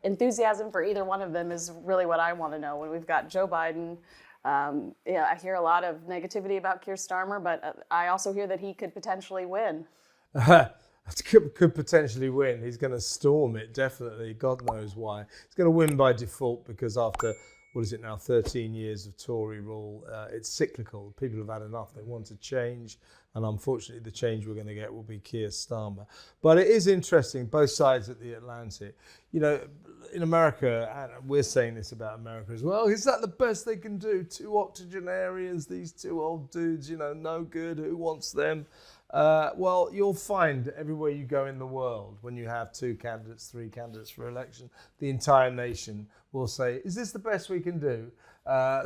enthusiasm for either one of them is really what I want to know. When we've got Joe Biden, I hear a lot of negativity about Keir Starmer, but I also hear that he could potentially win. Could potentially win. He's going to storm it, definitely. God knows why. He's going to win by default because after, 13 years of Tory rule, it's cyclical. People have had enough. They want to change. And unfortunately, the change we're going to get will be Keir Starmer. But it is interesting, both sides of the Atlantic. You know, in America, and we're saying this about America as well, is that the best they can do? 2 octogenarians, these 2 old dudes, no good. Who wants them? Well, you'll find everywhere you go in the world, when you have 2 candidates, 3 candidates for election, the entire nation will say, is this the best we can do?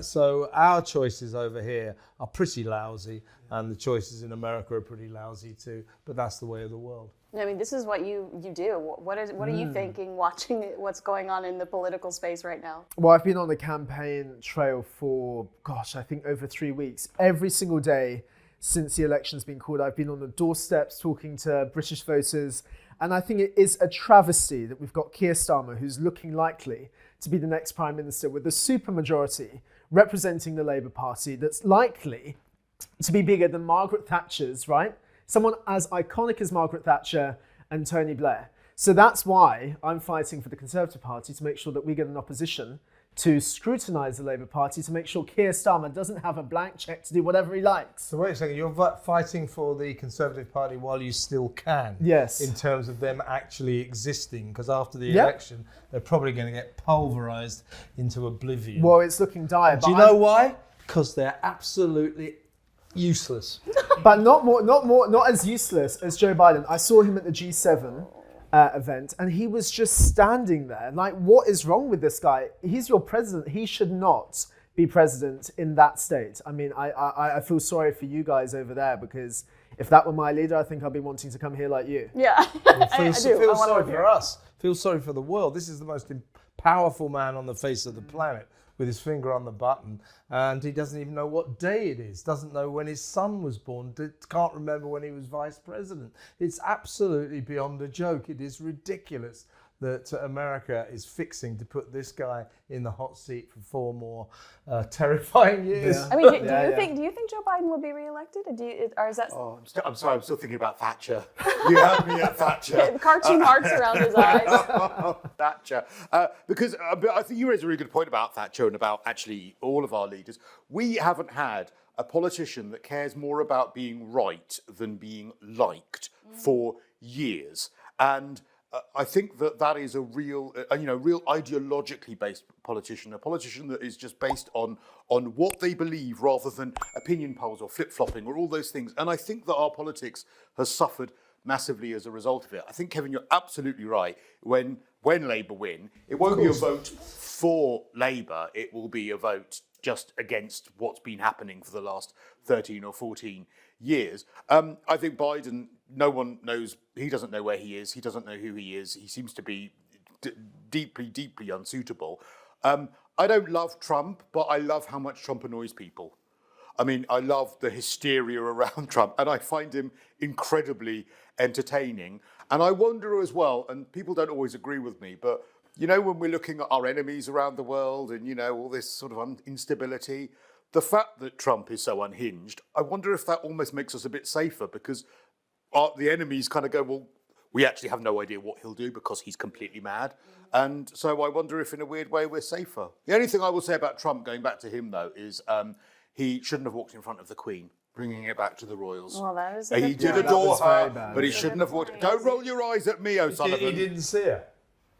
So our choices over here are pretty lousy, and the choices in America are pretty lousy too, but that's the way of the world. I mean, this is what you do. What are you thinking, watching what's going on in the political space right now? Well, I've been on the campaign trail for, I think over 3 weeks. Every single day since the election's been called, I've been on the doorsteps talking to British voters. And I think it is a travesty that we've got Keir Starmer, who's looking likely to be the next Prime Minister with a supermajority representing the Labour Party that's likely to be bigger than Margaret Thatcher's, right? Someone as iconic as Margaret Thatcher and Tony Blair. So that's why I'm fighting for the Conservative Party to make sure that we get an opposition to scrutinise the Labour Party to make sure Keir Starmer doesn't have a blank cheque to do whatever he likes. So wait a second, you're fighting for the Conservative Party while you still can? Yes. In terms of them actually existing, because after the election, they're probably going to get pulverised into oblivion. Well, it's looking dire. Do you know why? Because they're absolutely useless. But not as useless as Joe Biden. I saw him at the G7 event, and he was just standing there. Like, what is wrong with this guy? He's your president. He should not be president in that state. I mean, I feel sorry for you guys over there, because if that were my leader, I think I'd be wanting to come here like you. Yeah, Feel sorry for us. Feel sorry for the world. This is the most powerful man on the face of the planet, with his finger on the button, and he doesn't even know what day it is, doesn't know when his son was born, can't remember when he was vice president. It's absolutely beyond a joke. It is ridiculous that America is fixing to put this guy in the hot seat for 4 more terrifying years. I mean, do you think Joe Biden will be reelected? Or is that? Oh, I'm sorry. I'm still thinking about Thatcher. You had me at Thatcher. Cartoon hearts around his eyes. Thatcher. Because I think you raised a really good point about Thatcher and about actually all of our leaders. We haven't had a politician that cares more about being right than being liked for years. And I think that is a real, real ideologically based politician, a politician that is just based on what they believe rather than opinion polls or flip-flopping or all those things. And I think that our politics has suffered massively as a result of it. I think, Kevin, you're absolutely right. When Labour win, it won't be a vote for Labour, it will be a vote just against what's been happening for the last 13 or 14 years. I think Biden, no one knows, he doesn't know where he is, he doesn't know who he is, he seems to be deeply, deeply unsuitable. I don't love Trump, but I love how much Trump annoys people. I mean, I love the hysteria around Trump, and I find him incredibly entertaining. And I wonder as well, and people don't always agree with me, but when we're looking at our enemies around the world and, all this sort of instability, the fact that Trump is so unhinged, I wonder if that almost makes us a bit safer because the enemies kind of go, well, we actually have no idea what he'll do because he's completely mad. And so I wonder if in a weird way we're safer. The only thing I will say about Trump, going back to him though, is he shouldn't have walked in front of the Queen, bringing it back to the royals. Well, that is he did adore her, but he shouldn't have walked. Don't roll your eyes at me, O'Sullivan. He didn't see her.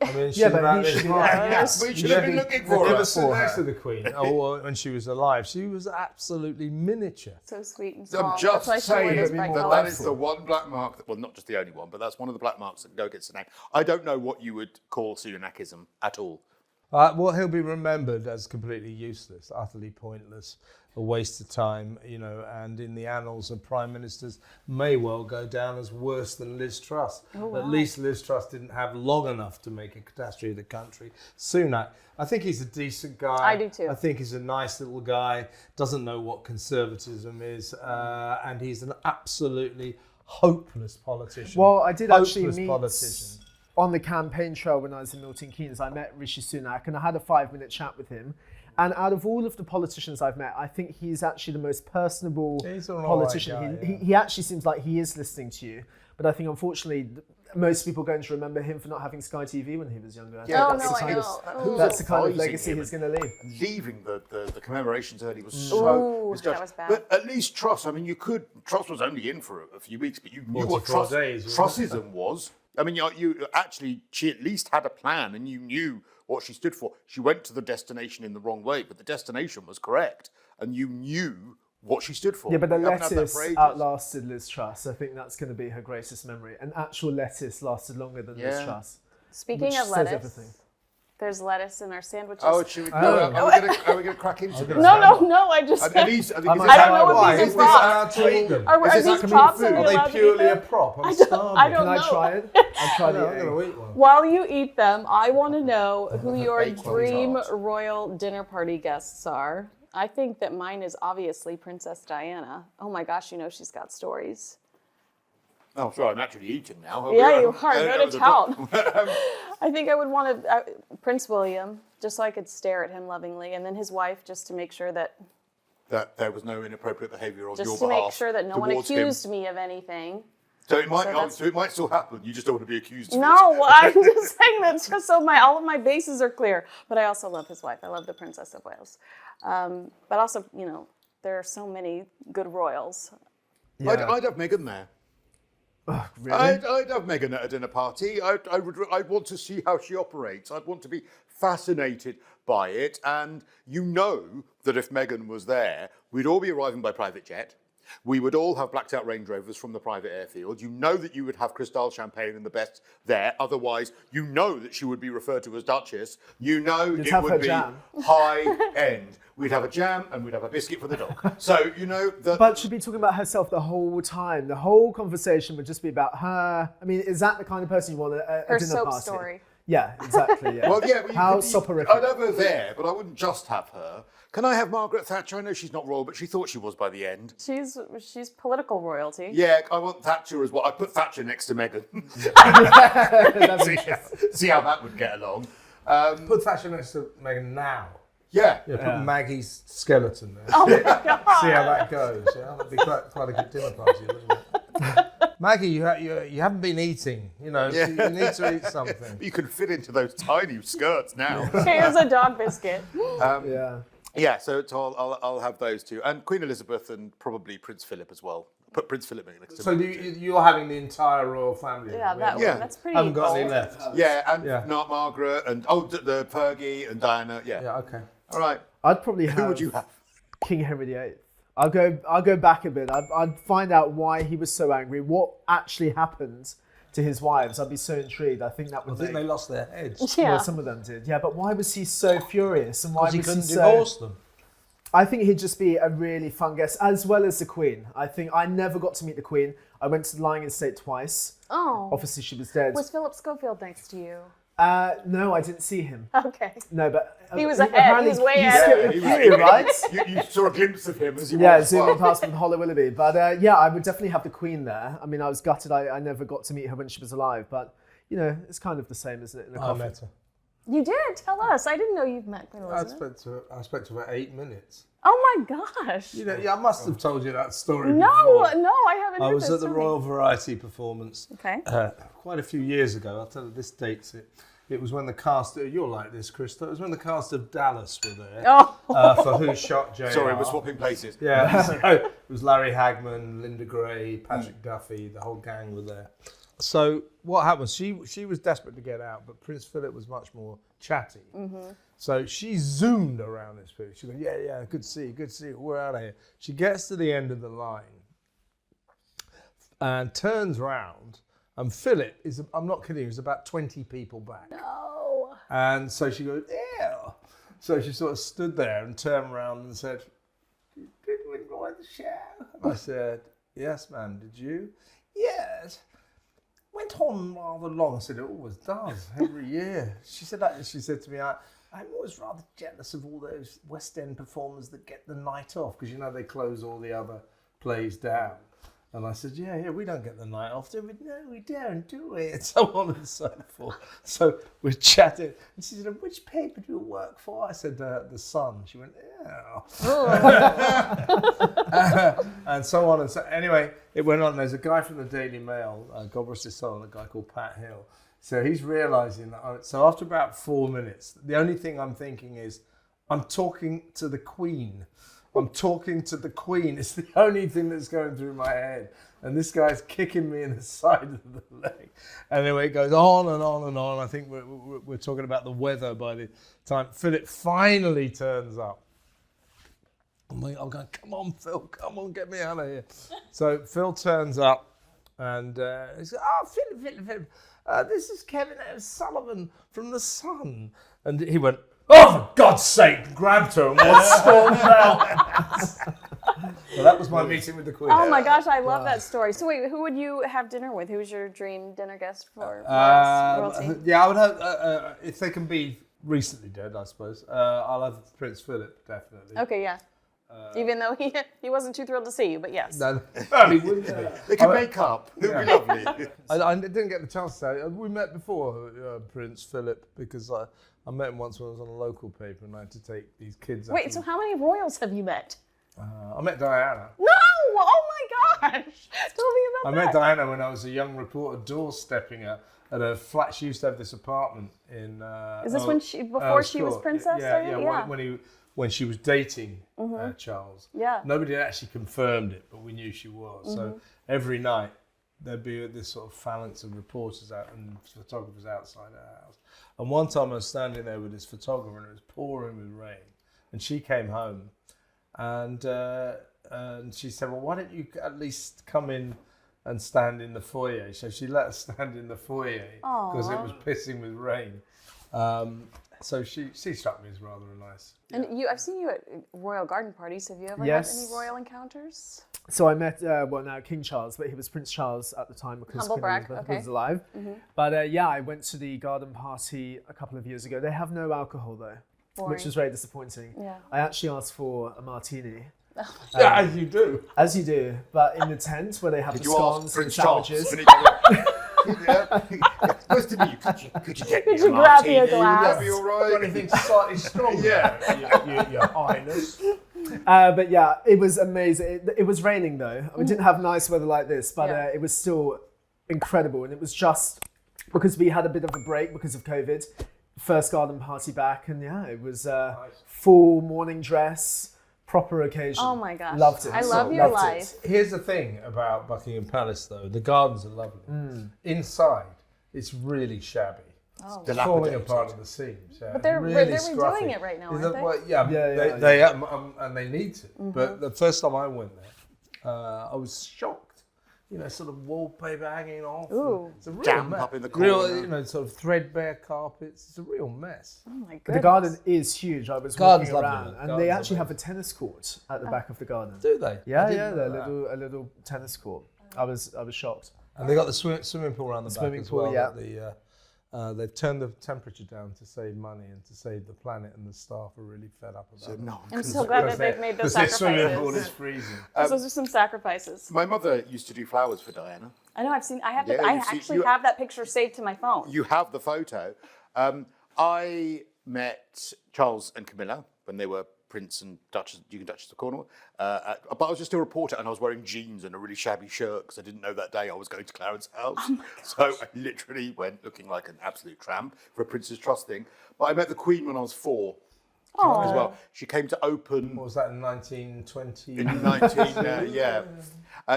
I mean, but he should have been looking for her. Never sit next to the Queen. When she was alive, she was absolutely miniature. So sweet and small. I'm just saying that is the one black mark, well, not just the only one, but that's one of the black marks that gets the name. I don't know what you would call Sunakism at all. Well, he'll be remembered as completely useless, utterly pointless, a waste of time, and in the annals of prime ministers may well go down as worse than Liz Truss. Oh, wow. At least Liz Truss didn't have long enough to make a catastrophe of the country. Sunak, I think he's a decent guy. I do too. I think he's a nice little guy, doesn't know what conservatism is, and he's an absolutely hopeless politician. Well, I did actually meet on the campaign trail when I was in Milton Keynes. I met Rishi Sunak and I had a 5-minute chat with him. And out of all of the politicians I've met, I think he's actually the most personable politician. Right guy, he actually seems like he is listening to you. But I think, unfortunately, most people are going to remember him for not having Sky TV when he was younger. Yeah, I know. That's the kind of legacy he's going to leave. Leaving the commemorations early was so misjudged. That was bad. But at least Truss, I mean, Truss was only in for a few weeks, but you knew what Trussism was. I mean, she at least had a plan and you knew what she stood for. She went to the destination in the wrong way, but the destination was correct and you knew what she stood for. Yeah, but the lettuce outlasted Liz Truss. I think that's going to be her greatest memory. An actual lettuce lasted longer than Liz Truss. Speaking of lettuce, there's lettuce in our sandwiches. Oh, should we are we going to crack into this? No, I just... I don't know if these are props. Are these props? Are they purely a prop? I'm starving. I don't know. Can I try it? I'll try the egg. I'm going to eat one. While you eat them, I want to know who your dream royal dinner party guests are. I think that mine is obviously Princess Diana. Oh my gosh, she's got stories. Oh, sorry, I'm actually eating now. Yeah, you are. Go to town. I think I would want Prince William, just so I could stare at him lovingly, and then his wife, just to make sure that there was no inappropriate behaviour on your behalf. Just to make sure that no one accused me of anything. So it might still happen. You just don't want to be accused of it. No, I'm just saying that just so all of my bases are clear. But I also love his wife. I love the Princess of Wales. But also, there are so many good royals. Yeah. I'd have Meghan there. Oh, really? I'd have Meghan at a dinner party. I'd want to see how she operates. I'd want to be fascinated by it. And that if Meghan was there, we'd all be arriving by private jet. We would all have blacked out Range Rovers from the private airfield. That you would have Cristal champagne and the best there. Otherwise, that she would be referred to as Duchess. It would be high end. We'd have a jam and we'd have a biscuit for the dog. So, But she'd be talking about herself the whole time. The whole conversation would just be about her. I mean, is that the kind of person you want at a dinner party? Her soap story. Yeah, exactly. Yeah. Well, yeah, but How I'd soporific. have her there, but I wouldn't just have her. Can I have Margaret Thatcher? I know she's not royal, but she thought she was by the end. She's political royalty. Yeah, I want Thatcher as well. I'd put Thatcher next to Meghan. See how that would get along. Put Thatcher next to Meghan now. Yeah. Yeah, put Maggie's skeleton there. Oh my God. See how that goes. Yeah, that'd be quite a good dinner party, wouldn't it? Maggie, you haven't been eating. You know, Yeah. you need to eat something. You can fit into those tiny skirts now. Here's a dog biscuit. Yeah, so I'll have those two. And Queen Elizabeth and probably Prince Philip as well. Put Prince Philip next to So me. you're having the entire royal family? Yeah, that's pretty. Haven't got any bold. left. Yeah, and not Margaret and the Fergie and Diana. Yeah. Yeah. Okay. All right. I'd probably have. Who would you have? King Henry VIII. I'll go back a bit. I'd find out why he was so angry. What actually happened to his wives? I'd be so intrigued. I think that would. I think they lost their heads. Yeah. Well, some of them did. Yeah, but why was he so furious? And why was He he couldn't so? divorce them. I think he'd just be a really fun guest, as well as the Queen. I think I never got to meet the Queen. I went to the Lying Estate twice. Oh. Obviously, she was dead. Was Philip Schofield next to you? No, I didn't see him. Okay. No, but He was ahead. He was way ahead. skipped the queue, right? You saw a glimpse of him as he Yeah, walked zooming by. past with Holly Willoughby. But yeah, I would definitely have the Queen there. I mean, I was gutted I never got to meet her when she was alive. But, you know, it's kind of the same, isn't it? In a I coffin. met her. You did? Tell us. I didn't know you've met Queen Elizabeth. I spoke to her for 8 minutes. Oh my gosh. You know, yeah, I must have told you that story No, before. no, I haven't I heard was this at the story. Royal Variety performance Okay. quite a few years ago. I'll tell you, this dates it. It was when the cast, you're like this, Cristo, it was when the cast of Dallas were there for Who Shot JR. Sorry, we're swapping places. Yeah, so it was Larry Hagman, Linda Gray, Patrick Duffy, the whole gang were there. So what happened? She was desperate to get out, but Prince Philip was much more chatty. Mm-hmm. So she zoomed around this people. She went, yeah, good to see you, we're out of here. She gets to the end of the line and turns round, and Philip is, I'm not kidding you, is about 20 people back. No. And so she goes, ew. So she sort of stood there and turned around and said, did you enjoy the show? And I said, yes, ma'am, did you? Yes. Went on rather long. I said, it always does, every year. She said to me, I'm always rather jealous of all those West End performers that get the night off, because, you know, they close all the other plays down. And I said, yeah, we don't get the night off, do we? No, we don't, do we? And so on and so forth. So we're chatting. And she said, which paper do you work for? I said, The Sun. She went, yeah. And so on and so. Anyway, it went on. There's a guy from the Daily Mail, God rest his soul, a guy called Pat Hill. So he's realising that. So after about 4 minutes, the only thing I'm thinking is, I'm talking to the Queen. I'm talking to the Queen. It's the only thing that's going through my head. And this guy's kicking me in the side of the leg. And anyway, it goes on and on and on. I think we're talking about the weather by the time Philip finally turns up. I'm going, come on, Phil, come on, get me out of here. So Phil turns up and he says, Philip, this is Kevin O'Sullivan from The Sun. And he went, oh, for God's sake, grabbed her and stormed out. So that was my meeting with the Queen. Oh my gosh, I love that story. So wait, who would you have dinner with? Who's your dream dinner guest for royalty? Yeah, I would have, if they can be recently dead, I suppose, I'll have Prince Philip, definitely. Okay, yeah. Even though he wasn't too thrilled to see you, but yes. No, he wouldn't be. They can make up. It would be lovely. I didn't get the chance to say. We met before, Prince Philip, because I met him once when I was on a local paper and I had to take these kids out. Wait, so how many royals have you met? I met Diana. No! Oh my gosh! Tell me about I met Diana when I was a young reporter doorstepping at a flat. She used to have this apartment in... Is this before she was princess? Yeah. When she was dating Charles. Yeah. Nobody had actually confirmed it, but we knew she was. So every night there'd be this sort of phalanx of reporters out and photographers outside our house. And one time I was standing there with this photographer and it was pouring with rain. And she came home and she said, well, why don't you at least come in and stand in the foyer? So she let us stand in the foyer because it was pissing with rain. So she struck me as rather nice. And I've seen you at royal garden parties. Have you ever Yes. had any royal encounters? So I met, now King Charles, but he was Prince Charles at the time because Humble Queen brag, Elizabeth okay. was alive. Mm-hmm. But I went to the garden party a couple of years ago. They have no alcohol though, Boring. which was very disappointing. Yeah. I actually asked for a martini. Yeah, as you do. As you do, but in the tent where they have the scones and sandwiches. Nice to meet you. Could you get me you a grab me a martini? glass? Would that be all right? Anything slightly stronger? Yeah. Your Highness. But yeah, it was amazing. It was raining though. We didn't have nice weather like this, but Yeah. it was still incredible. And it was just because we had a bit of a break because of COVID. First garden party back, and yeah, it was full morning dress, proper occasion. Oh my gosh. Loved it. I love your Loved life. it. Here's the thing about Buckingham Palace, though. The gardens are lovely. Inside, it's really shabby. Oh. It's falling apart at the seams. Yeah. But they're really redoing scruffy. it right now, Is aren't that they? what- yeah, Yeah, they and they need to. But the first time I went there, I was shocked. You know, sort of wallpaper hanging off. Ooh. It's a real Damp mess. up in the Real, corner. you know, sort of threadbare carpets. It's a real mess. Oh my goodness. But the garden is huge. I was Garden's walking lovely, around, though. and Garden's they actually lovely. have a tennis court at the back of the garden. Do they? Yeah, I didn't yeah, know they're that. a little tennis court. I was shocked. And they got the swimming pool around the back Swimming as pool, well. yeah. that they've turned the temperature down to save money and to save the planet, and the staff are really fed up about it. No, I'm so glad that they've made those sacrifices. freezing. Those are some sacrifices. My mother used to do flowers for Diana. I know. I have. Yeah, I you've seen- actually you- have that picture saved to my phone. You have the photo. I met Charles and Camilla when they were Prince and Duchess, Duke and Duchess of Cornwall. But I was just a reporter, and I was wearing jeans and a really shabby shirt because I didn't know that day I was going to Clarence's house. So I literally went looking like an absolute tramp for a Prince's Trust thing. But I met the Queen when I was 4 as well. She came to open. What was that, in 1920? In 19, yeah.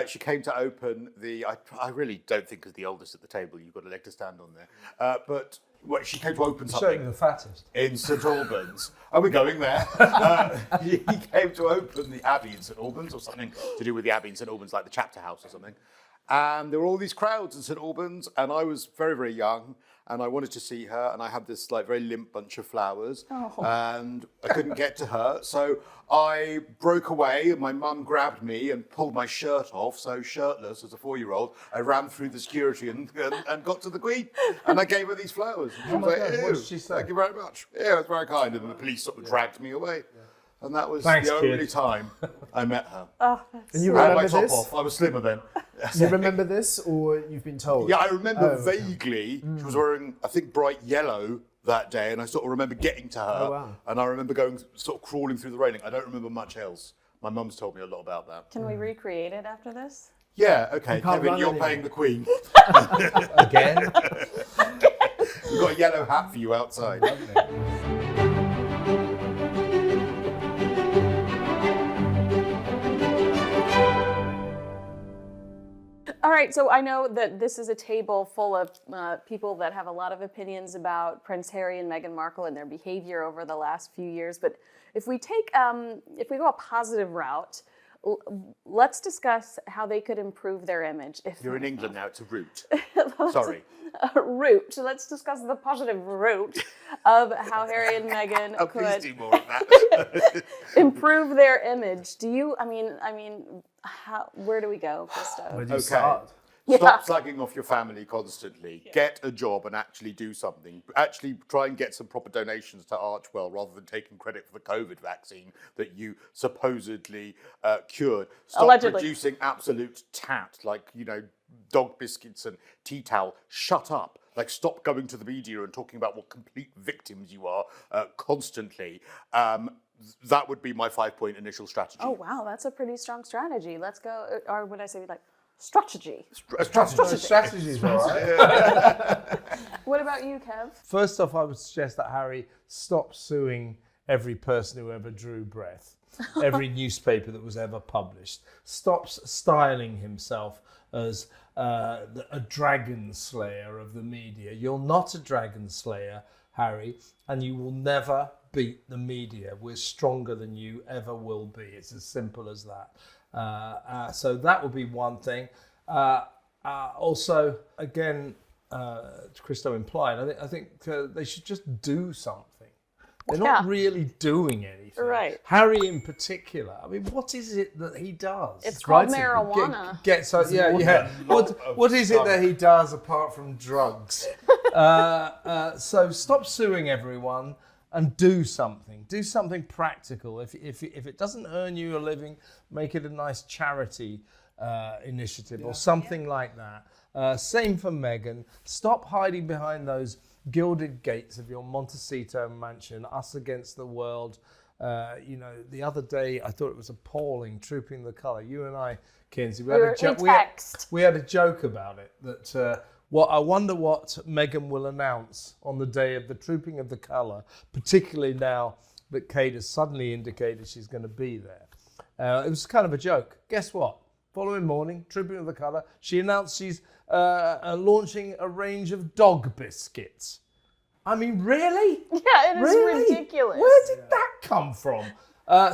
She came to open the. I really don't think, as the oldest at the table, you've got a leg to stand on there. But she came to open Showing something the fattest. in St Albans. Are we going there? He came to open the Abbey in St Albans, or something to do with the Abbey in St Albans, like the chapter house or something. And there were all these crowds in St Albans, and I was very, very young, and I wanted to see her, and I had this like very limp bunch of flowers, and I couldn't get to her, so I broke away, and my mum grabbed me and pulled my shirt off, so shirtless as a 4-year-old, I ran through the security and got to the Queen, and I gave her these flowers. And she was like, God, what "Ew, did she say?" Thank you very much. Yeah, it was very kind, and then the police sort of dragged me away. And that was Thanks, the kid. only time I met her. Oh, that's And you I had my remember top this? off. I was slimmer then. You remember this, or you've been told? Yeah, I remember Oh, okay. vaguely. She was wearing, I think, bright yellow that day, and I sort of remember getting to her. Oh, wow. And I remember going, sort of crawling through the railing. I don't remember much else. My mum's told me a lot about that. Can we recreate it after this? Yeah, okay, can't Kevin, run you're anymore. paying the Queen. Again? We've got a yellow hat for you outside. All right, so I know that this is a table full of people that have a lot of opinions about Prince Harry and Meghan Markle and their behavior over the last few years. But if we take, if we go a positive route, let's discuss how they could improve their image. You're in England now, it's a route. Sorry. Route. Let's discuss the positive route of how Harry and Meghan Oh, please could do more of that. improve their image. Do you? I mean, how? Where do we go, Cristo? Where do you Okay. start? Stop slagging off your family constantly. Get a job and actually do something. Actually try and get some proper donations to Archwell rather than taking credit for the COVID vaccine that you supposedly cured. Stop Allegedly. producing absolute tat like, dog biscuits and tea towel. Shut up. Like, stop going to the media and talking about what complete victims you are constantly. That would be my 5-point initial strategy. Oh wow, that's a pretty strong strategy. Let's go, or would I say like strategy? Strategy's all right. What about you, Kev? First off, I would suggest that Harry stop suing every person who ever drew breath, every newspaper that was ever published. Stops styling himself as a dragon slayer of the media. You're not a dragon slayer, Harry, and you will never beat the media. We're stronger than you ever will be. It's as simple as that. So that would be one thing. Also, again, Cristo implied, I think they should just do something. They're not really doing anything. Right. Harry in particular. I mean, what is it that he does? It's called marijuana. What is it that he does apart from drugs? So stop suing everyone and do something. Do something practical. If it doesn't earn you a living, make it a nice charity initiative or something like that. Same for Meghan. Stop hiding behind those gilded gates of your Montecito mansion, us against the world. The other day I thought it was appalling, Trooping the Colour. You and I, Kinsey, we had a joke about it. That I wonder what Meghan will announce on the day of the Trooping of the Colour, particularly now that Kate has suddenly indicated she's going to be there. It was kind of a joke. Guess what? Following morning, Trooping of the Colour, she announced she's launching a range of dog biscuits. I mean, really? Yeah, it is ridiculous. Where did that come from?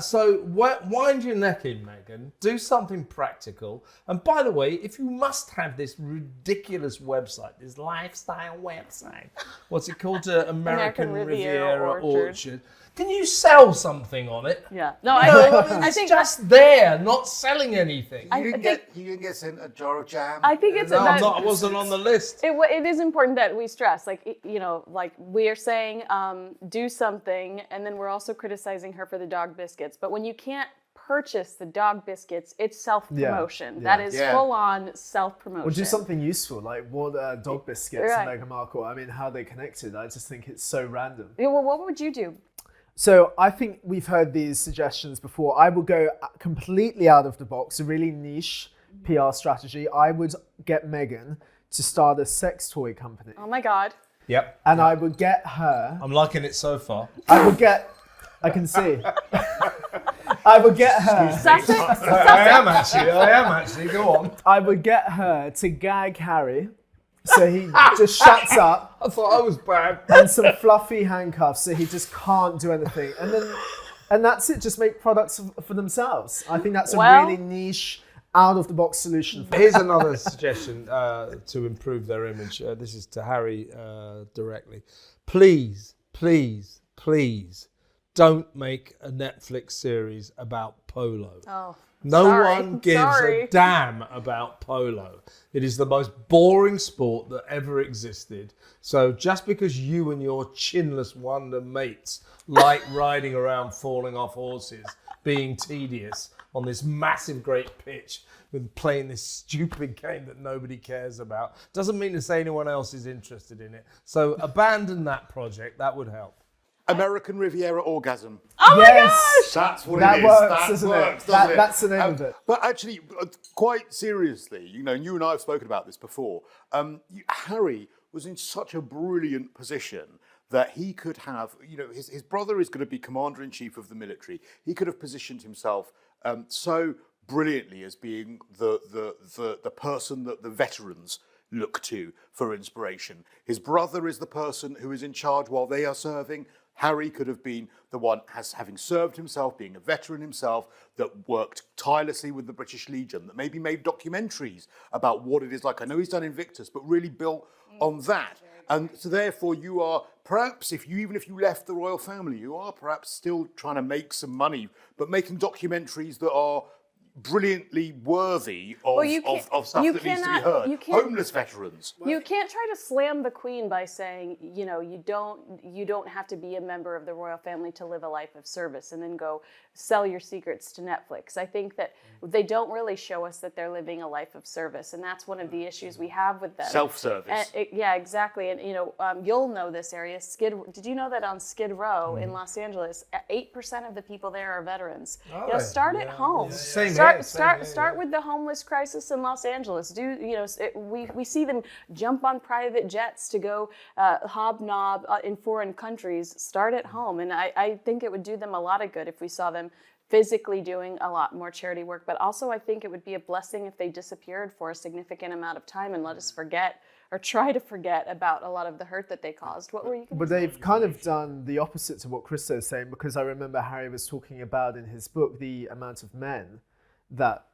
So wind your neck in, Meghan. Do something practical. And by the way, if you must have this ridiculous website, this lifestyle website, what's it called? American Riviera Orchard. Can you sell something on it? Yeah. No, I think it's just there, not selling anything. You can get sent a jar of jam. I think it's I wasn't on the list. It is important that we stress, like we are saying, do something, and then we're also criticizing her for the dog biscuits. But when you can't purchase the dog biscuits, it's self-promotion. Yeah. That is full-on self-promotion. Or do something useful, like what dog biscuits and Meghan Markle. I mean, how they connected. I just think it's so random. Yeah, well, what would you do? So I think we've heard these suggestions before. I will go completely out of the box, a really niche PR strategy. I would get Meghan to start a sex toy company. Oh my God. Yep. And I would get her... I'm liking it so far. I can see. I would get her... Sussex? I am actually. Go on. I would get her to gag Harry so he just shuts up. I thought I was bad. And some fluffy handcuffs so he just can't do anything. And that's it. Just make products for themselves. I think that's a really niche, out-of-the-box solution. Here's another suggestion to improve their image. This is to Harry directly. Please, please, please don't make a Netflix series about polo. Oh. No one gives a damn about polo. It is the most boring sport that ever existed. So just because you and your chinless wonder mates like riding around falling off horses, being tedious on this massive great pitch with playing this stupid game that nobody cares about, doesn't mean to say anyone else is interested in it. So abandon that project. That would help. American Riviera Orgasm. Oh my gosh! That's what that it is. Works, that isn't works, it? doesn't it? That's the name of it. But actually, quite seriously, you and I have spoken about this before. Harry was in such a brilliant position that he could have, his brother is going to be commander-in-chief of the military. He could have positioned himself so brilliantly as being the person that the veterans look to for inspiration. His brother is the person who is in charge while they are serving. Harry could have been the one, having served himself, being a veteran himself, that worked tirelessly with the British Legion, that maybe made documentaries about what it is like. I know he's done Invictus, but really built on that. And so therefore you are perhaps, even if you left the royal family, you are perhaps still trying to make some money, but making documentaries that are brilliantly worthy of stuff that needs to be heard. Homeless veterans. You can't try to slam the Queen by saying, you don't have to be a member of the royal family to live a life of service and then go sell your secrets to Netflix. I think that they don't really show us that they're living a life of service, and that's one of the issues we have with them. Self-service. Yeah, exactly. And you'll know this area. Did you know that on Skid Row in Los Angeles, 8% of the people there are veterans? Start at home. Start with the homeless crisis in Los Angeles. We see them jump on private jets to go hobnob in foreign countries. Start at home, and I think it would do them a lot of good if we saw them physically doing a lot more charity work. But also, I think it would be a blessing if they disappeared for a significant amount of time and let us forget or try to forget about a lot of the hurt that they caused. What were you going to say? But they've kind of done the opposite to what Cristo is saying, because I remember Harry was talking about in his book the amount of men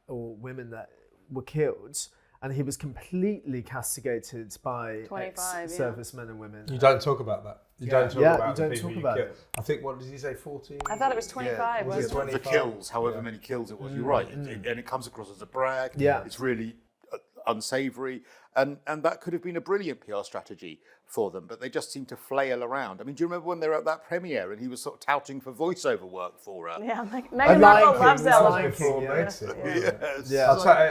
or women that were killed. and he was completely castigated by 25, ex-servicemen and women. You don't talk about that. You don't talk about the people you kill. I think, what did he say, 14? I thought it was 25. Was it 25? The kills, however many kills it was. You're right, and it comes across as a brag. Yeah. It's really unsavoury, and that could have been a brilliant PR strategy for them, but they just seem to flail around. I mean, do you remember when they were at that premiere and he was sort of touting for voiceover work for her? Yeah, Meghan Markle loves that line.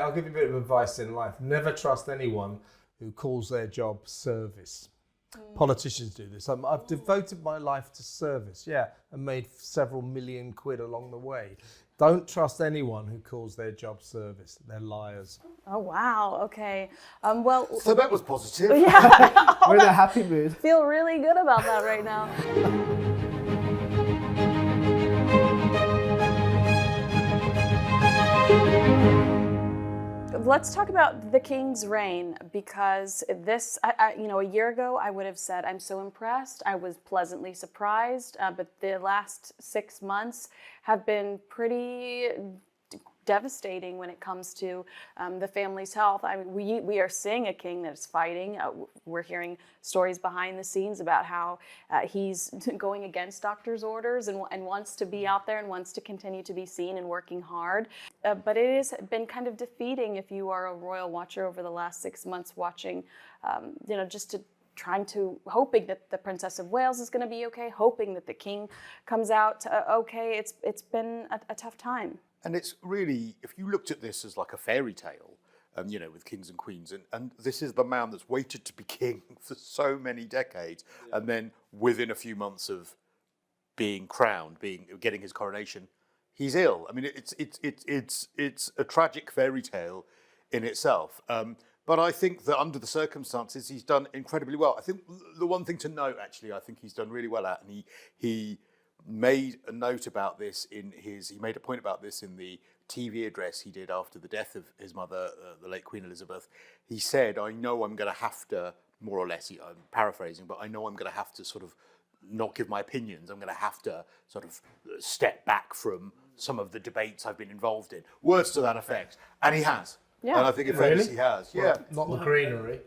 I'll give you a bit of advice in life. Never trust anyone who calls their job service. Politicians do this. I've devoted my life to service, and made several million quid along the way. Don't trust anyone who calls their job service. They're liars. Oh, wow. Okay. So that was positive. Yeah. We're in a happy mood. Feel really good about that right now. Let's talk about the King's reign, because this, a year ago, I would have said I'm so impressed. I was pleasantly surprised, but the last 6 months have been pretty devastating when it comes to the family's health. I mean, we are seeing a king that is fighting. We're hearing stories behind the scenes about how he's going against doctors' orders and wants to be out there and wants to continue to be seen and working hard. But it has been kind of defeating if you are a royal watcher over the last 6 months, watching, hoping that the Princess of Wales is going to be okay, hoping that the king comes out okay. It's been a tough time. And it's really, if you looked at this as like a fairy tale, with kings and queens, and this is the man that's waited to be king for so many decades, and then within a few months of being crowned, getting his coronation, he's ill. I mean, it's a tragic fairy tale in itself. But I think that under the circumstances, he's done incredibly well. I think the one thing to note, actually, I think he's done really well at, and he made a note about this he made a point about this in the TV address he did after the death of his mother, the late Queen Elizabeth. He said, I know I'm going to have to, more or less, I'm paraphrasing, but I know I'm going to have to sort of not give my opinions. I'm going to have to sort of step back from some of the debates I've been involved in. Words to that effect. And he has. Yeah. And I think in fairness he has. Well, not the greenery.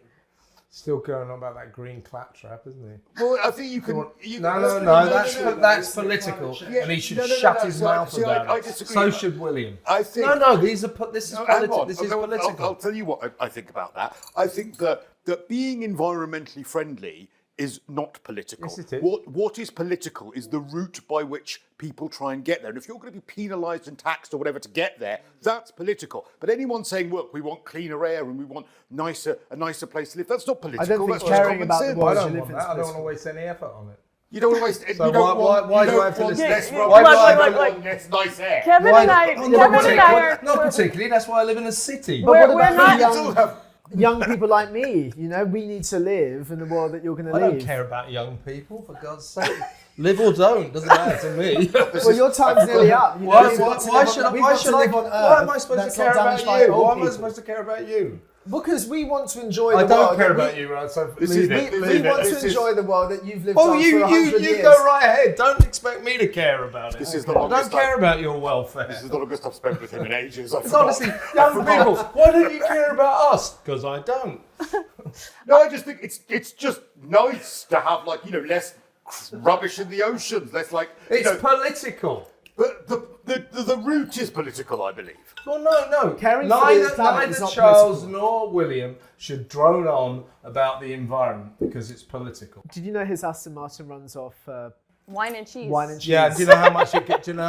Still going on about that green claptrap, isn't he? Well, I think you can. That's political, and he should shut his mouth about it. So should William. I think. This is political. This is political. I'll tell you what I think about that. I think that being environmentally friendly is not political. Yes, it is. What is political is the route by which people try and get there. And if you're going to be penalised and taxed or whatever to get there, that's political. But anyone saying, look, we want cleaner air and we want a nicer place to live, that's not political. I don't think that's caring about the world I don't want that. I don't want to waste any effort on it. You don't want to waste. So why do I have to listen? Less nice air. Kevin and I are not particularly. That's why I live in a city. But what about young people like me? We need to live in the world that you're going to live. I don't care about young people, for God's sake. Live or don't, doesn't matter to me. Well, your time's nearly up. Why should I live on Earth? Why am I supposed to care about you? Why am I supposed to care about you? Because we want to enjoy the world. I don't care about you, right? So we want to enjoy the world that you've lived on for 100 years. You go right ahead. Don't expect me to care about it. I don't care about your welfare. This is not a good I've spent with him in ages. Honestly, young people, why don't you care about us? Because I don't. No, I just think it's just nice to have less rubbish in the oceans. Less it's political. But the route is political, I believe. Well, no. Neither Charles nor William should drone on about the environment because it's political. Did you know his Aston Martin runs off wine and cheese? Yeah. Do you know how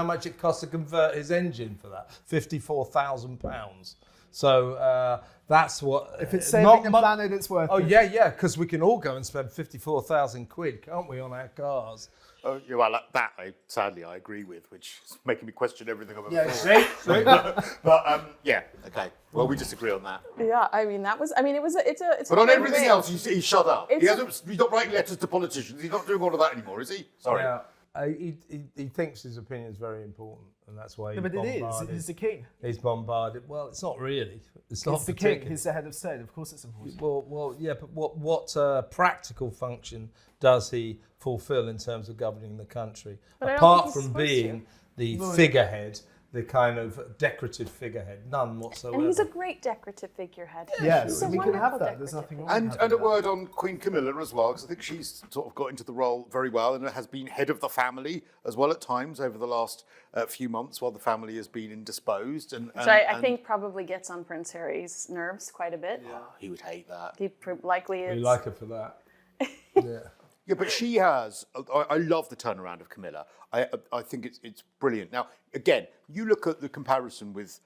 much it costs to convert his engine for that? £54,000. So that's what. If it's saving the planet, it's worth it. Oh yeah, because we can all go and spend 54,000 quid, can't we, on our cars? Oh, well, that sadly I agree with, which is making me question everything I've ever thought. But okay. Well, we disagree on that. Yeah, it's. But on everything else, he's shut up. He's not writing letters to politicians. He's not doing all of that anymore, is he? Sorry. Yeah. He thinks his opinion is very important, and that's why he's bombarded. But it is. He's the king. He's bombarded. Well, it's not really. It's not the king. He's the head of state. Of course, it's important. Well, yeah. But what practical function does he fulfil in terms of governing the country, apart from being the figurehead the kind of decorative figurehead. None whatsoever. And he's a great decorative figurehead. Yes, He's a we can wonderful have that. There's decorative nothing wrong with And having a that. word on Queen Camilla as well, because I think she's sort of got into the role very well and has been head of the family as well at times over the last few months while the family has been indisposed. Which I think probably gets on Prince Harry's nerves quite a bit. Oh, he would hate that. He likely is. We like her for that. Yeah. Yeah, but she has. I love the turnaround of Camilla. I think it's brilliant. Now, again, you look at the comparison with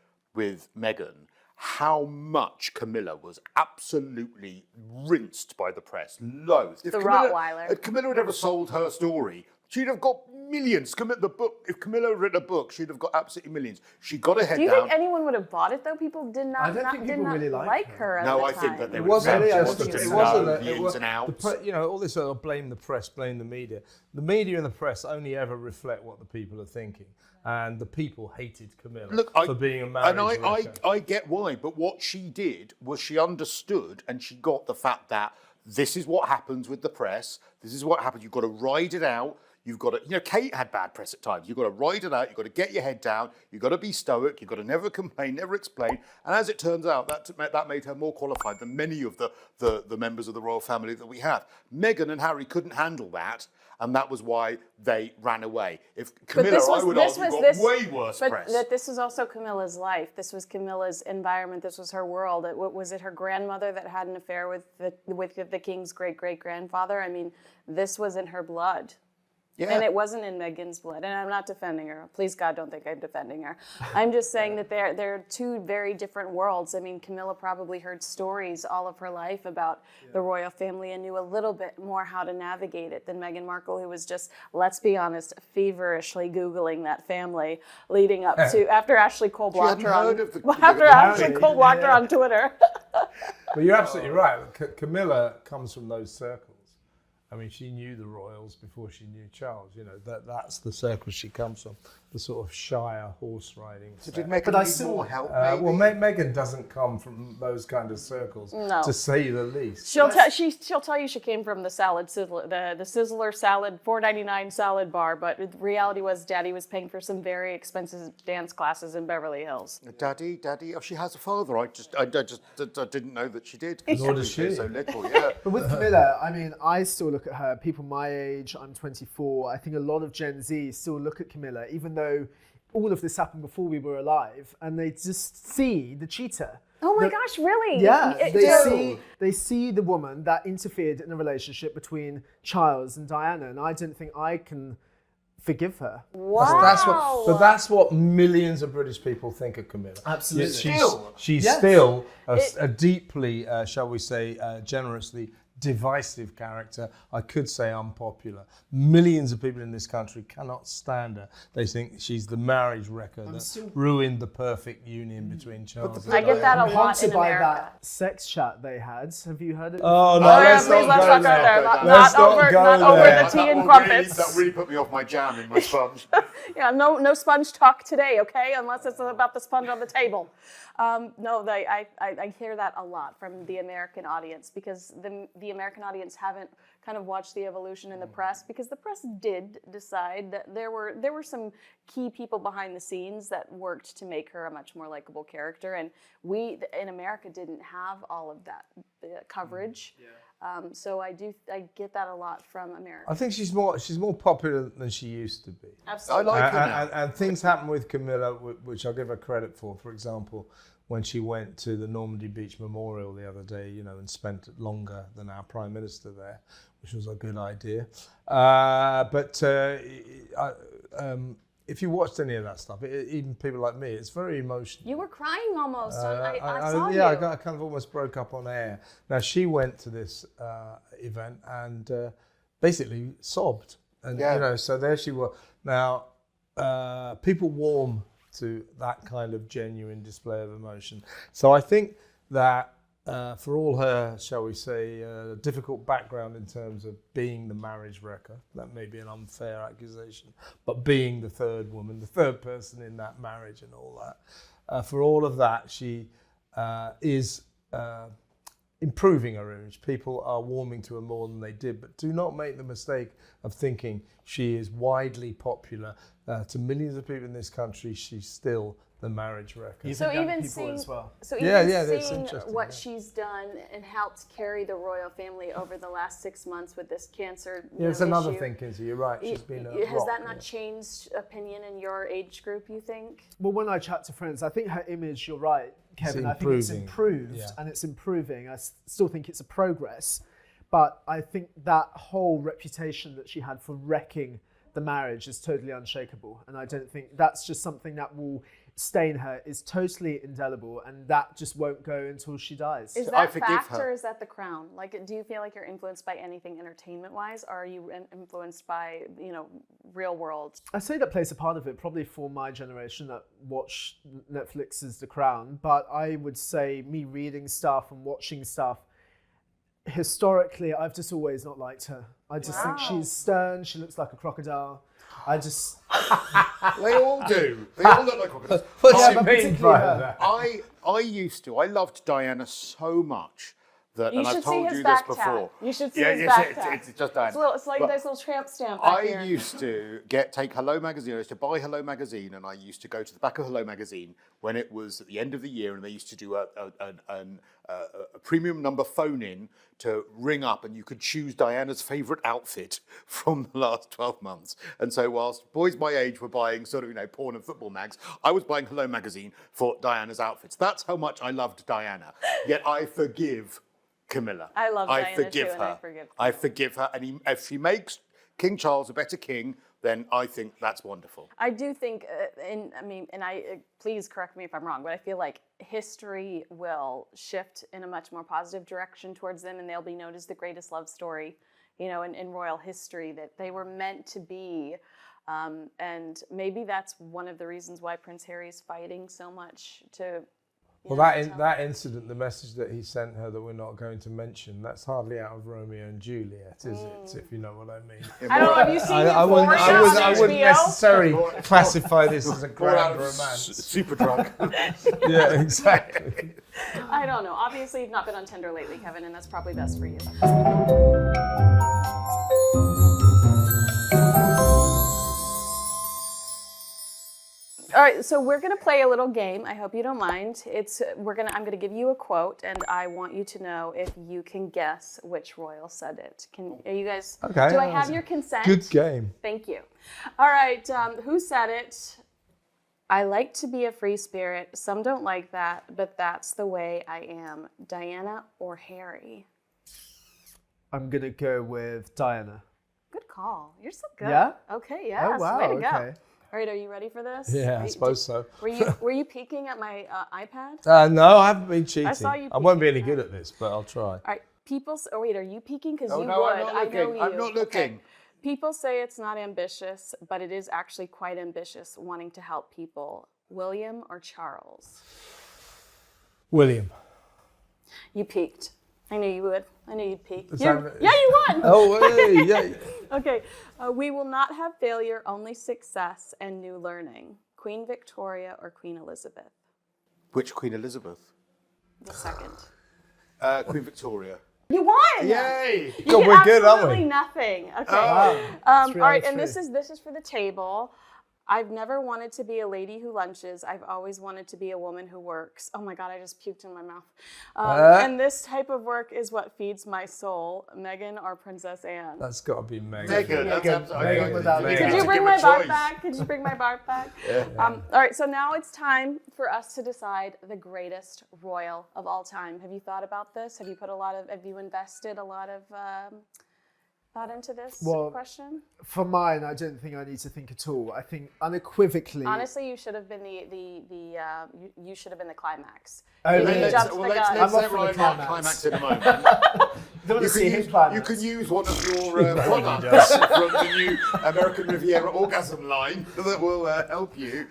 Meghan. How much Camilla was absolutely rinsed by the press, loathed. If Rottweiler. If Camilla had ever sold her story, she'd have got millions. If Camilla had written a book, she'd have got absolutely millions. She got her head Do you down. think anyone would have bought it though? People did not. I don't think people really like her. At No, the I think time. that they It would wasn't have just wanted it to wasn't know a- the it ins was- and outs. all this sort of blame the press, blame the media. The media and the press only ever reflect what the people are thinking, and the people hated Camilla for being a marriage wrecker. I get why, but what she did was she understood and she got the fact that this is what happens with the press. This is what happens. You've got to ride it out. You've got to, Kate had bad press at times. You've got to ride it out. You've got to get your head down. You've got to be stoic. You've got to never complain, never explain. And as it turns out, that made her more qualified than many of the members of the royal family that we have. Meghan and Harry couldn't handle that, and that was why they ran away. If Camilla, I would argue, got way worse press. But this was also Camilla's life. This was Camilla's environment. This was her world. Was it her grandmother that had an affair with the king's great-great-grandfather? I mean, this was in her blood. Yeah. And it wasn't in Meghan's blood. And I'm not defending her. Please, God, don't think I'm defending her. I'm just saying that they're two very different worlds. I mean, Camilla probably heard stories all of her life about the royal family and knew a little bit more how to navigate it than Meghan Markle, who was just, let's be honest, feverishly Googling that family leading up to, after Ashley Cole blocked her on, her on Twitter. But you're absolutely right. Camilla comes from those circles. I mean, she knew the royals before she knew Charles. That's the circle she comes from, the sort of Shire horse riding. So did Meghan need more help, maybe? Well, Meghan doesn't come from those kind of circles, to say the least. She'll tell you she came from the salad sizzler, the Sizzler salad, $4.99 salad bar. But the reality was, Daddy was paying for some very expensive dance classes in Beverly Hills. Daddy, oh, she has a father. I didn't know that she did. Nor does she. So little, yeah. But with Camilla, I mean, I still look at her, people my age, I'm 24, I think a lot of Gen Z still look at Camilla, even though all of this happened before we were alive, and they just see the cheater. Oh my gosh, really? Yeah, they see the woman that interfered in a relationship between Charles and Diana, and I don't think I can forgive her. Wow. That's what millions of British people think of Camilla. Absolutely. She's still a deeply, shall we say, generously divisive character. I could say unpopular. Millions of people in this country cannot stand her. They think she's the marriage wrecker that ruined the perfect union between Charles and I get that a lot in by America. that sex chat they had. Have you heard it? Oh no, let's not go there. Not over the tea and crumpets. That really put me off my jam in my sponge. Yeah, no sponge talk today, okay? Unless it's about the sponge on the table. I hear that a lot from the American audience, because the American audience haven't kind of watched the evolution in the press, because the press did decide that there were some key people behind the scenes that worked to make her a much more likable character, and we in America didn't have all of that coverage. So I get that a lot from America. I think she's more popular than she used to be. Absolutely. I like her now. And things happen with Camilla, which I'll give her credit for. For example, when she went to the Normandy Beach Memorial the other day, and spent longer than our Prime Minister there, which was a good idea. If you watched any of that stuff, even people like me, it's very emotional. You were crying almost. I saw you. Yeah, I kind of almost broke up on air. Now, she went to this event and basically sobbed. And, so there she was. Now, people warm to that kind of genuine display of emotion. So I think that for all her, shall we say, difficult background in terms of being the marriage wrecker, that may be an unfair accusation, but being the third woman, the third person in that marriage and all that, for all of that, she is improving her image. People are warming to her more than they did, but do not make the mistake of thinking she is widely popular. To millions of people in this country, she's still the marriage record. So even seeing, seeing what she's done and helped carry the royal family over the last 6 months with this cancer it's another issue. thing, Kinsey, you're right. She's been Has that not changed opinion in your age group, you think? Well, when I chat to friends, I think her image, you're right, Kevin, I think it's improved and it's improving. I still think it's a progress, but I think that whole reputation that she had for wrecking the marriage is totally unshakable. And I don't think that's just something that will stain her, is totally indelible, and that just won't go until she dies. Is that fact or is that the crown? Like, do you feel like you're influenced by anything entertainment-wise, or are you influenced by, real world? I say that plays a part of it, probably for my generation that watch Netflix's The Crown, but I would say me reading stuff and watching stuff, historically, I've just always not liked her. I just think she's stern, she looks like a crocodile. I just... They all do. They all look like crocodiles. What do you mean by that? I loved Diana so much that, and I've told you this back before. You should see his back tag. It's just Diana. It's like this little tramp stamp back here. I used to take Hello Magazine. I used to buy Hello Magazine, and I used to go to the back of Hello Magazine when it was at the end of the year, and they used to do a premium number phone-in to ring up, and you could choose Diana's favourite outfit from the last 12 months. And so whilst boys my age were buying sort of, porn and football mags, I was buying Hello Magazine for Diana's outfits. That's how much I loved Diana. Yet I forgive Camilla. I love Diana forgive too, her. and I forgive I forgive her. And if she makes King Charles a better king, then I think that's wonderful. I do think, please correct me if I'm wrong, but I feel like history will shift in a much more positive direction towards them, and they'll be known as the greatest love story, in royal history, that they were meant to be. And maybe that's one of the reasons why Prince Harry is fighting so much to... Well, that incident, the message that he sent her that we're not going to mention, that's hardly out of Romeo and Juliet, is it? If you know what I mean. I don't know. Have you seen I wouldn't necessarily classify this as a grand romance. Super drunk. Yeah, exactly. I don't know. Obviously, you've not been on Tinder lately, Kevin, and that's probably best for you. All right, so we're gonna play a little game. I hope you don't mind. I'm gonna give you a quote, and I want you to know if you can guess which royal said it. Are you guys? Okay. Do I have your consent? Good game. Thank you. All right, who said it? I like to be a free spirit. Some don't like that, but that's the way I am. Diana or Harry? I'm gonna go with Diana. Good call. You're so good. Yeah? Okay, yes. Oh, wow, Way to go. okay. All right, are you ready for this? Yeah, I suppose so. Were you peeking at my iPad? No, I haven't been cheating. I saw you I won't be any good at this, but I'll try. All right, are you peeking? Because you no, would. I'm not looking. I know you. I'm not looking. Okay. People say it's not ambitious, but it is actually quite ambitious, wanting to help people. William or Charles? William. You peeked. I knew you would. I knew you'd peek. Yeah, you won. Oh, hey, yeah. Okay. We will not have failure, only success and new learning. Queen Victoria or Queen Elizabeth? Which Queen Elizabeth? The second. Queen Victoria. You won! Yay! You God, get we're good, aren't we? absolutely nothing. Okay. Wow. All right, and this is for the table. I've never wanted to be a lady who lunches. I've always wanted to be a woman who works. Oh my God, I just puked in my mouth. And this type of work is what feeds my soul. Meghan or Princess Anne? That's got to be Meghan. Meghan. That's absolutely Meghan. Could you bring my bark back? Could you bring my bark back? Yeah. All right, so now it's time for us to decide the greatest royal of all time. Have you thought about this? Have you invested a lot of thought into this question? For mine, I don't think I need to think at all. I think unequivocally. Honestly, you should have been you should have been the climax. Oh, You really? jumped the gun. Let's I'm off for the arrive at climax in a moment. Don't want to see him climax. You can use one of your products from the new American Riviera orgasm line that will help you.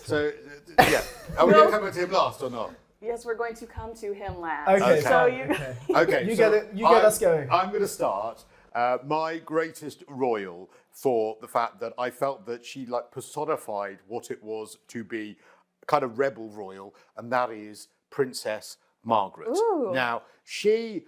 So, yeah. Are we going to come to him last or not? Yes, we're going to come to him last. Okay, So Okay, You so get us going. I'm going to start. My greatest royal for the fact that I felt that she personified what it was to be kind of rebel royal, and that is Princess Margaret. Ooh. Now, she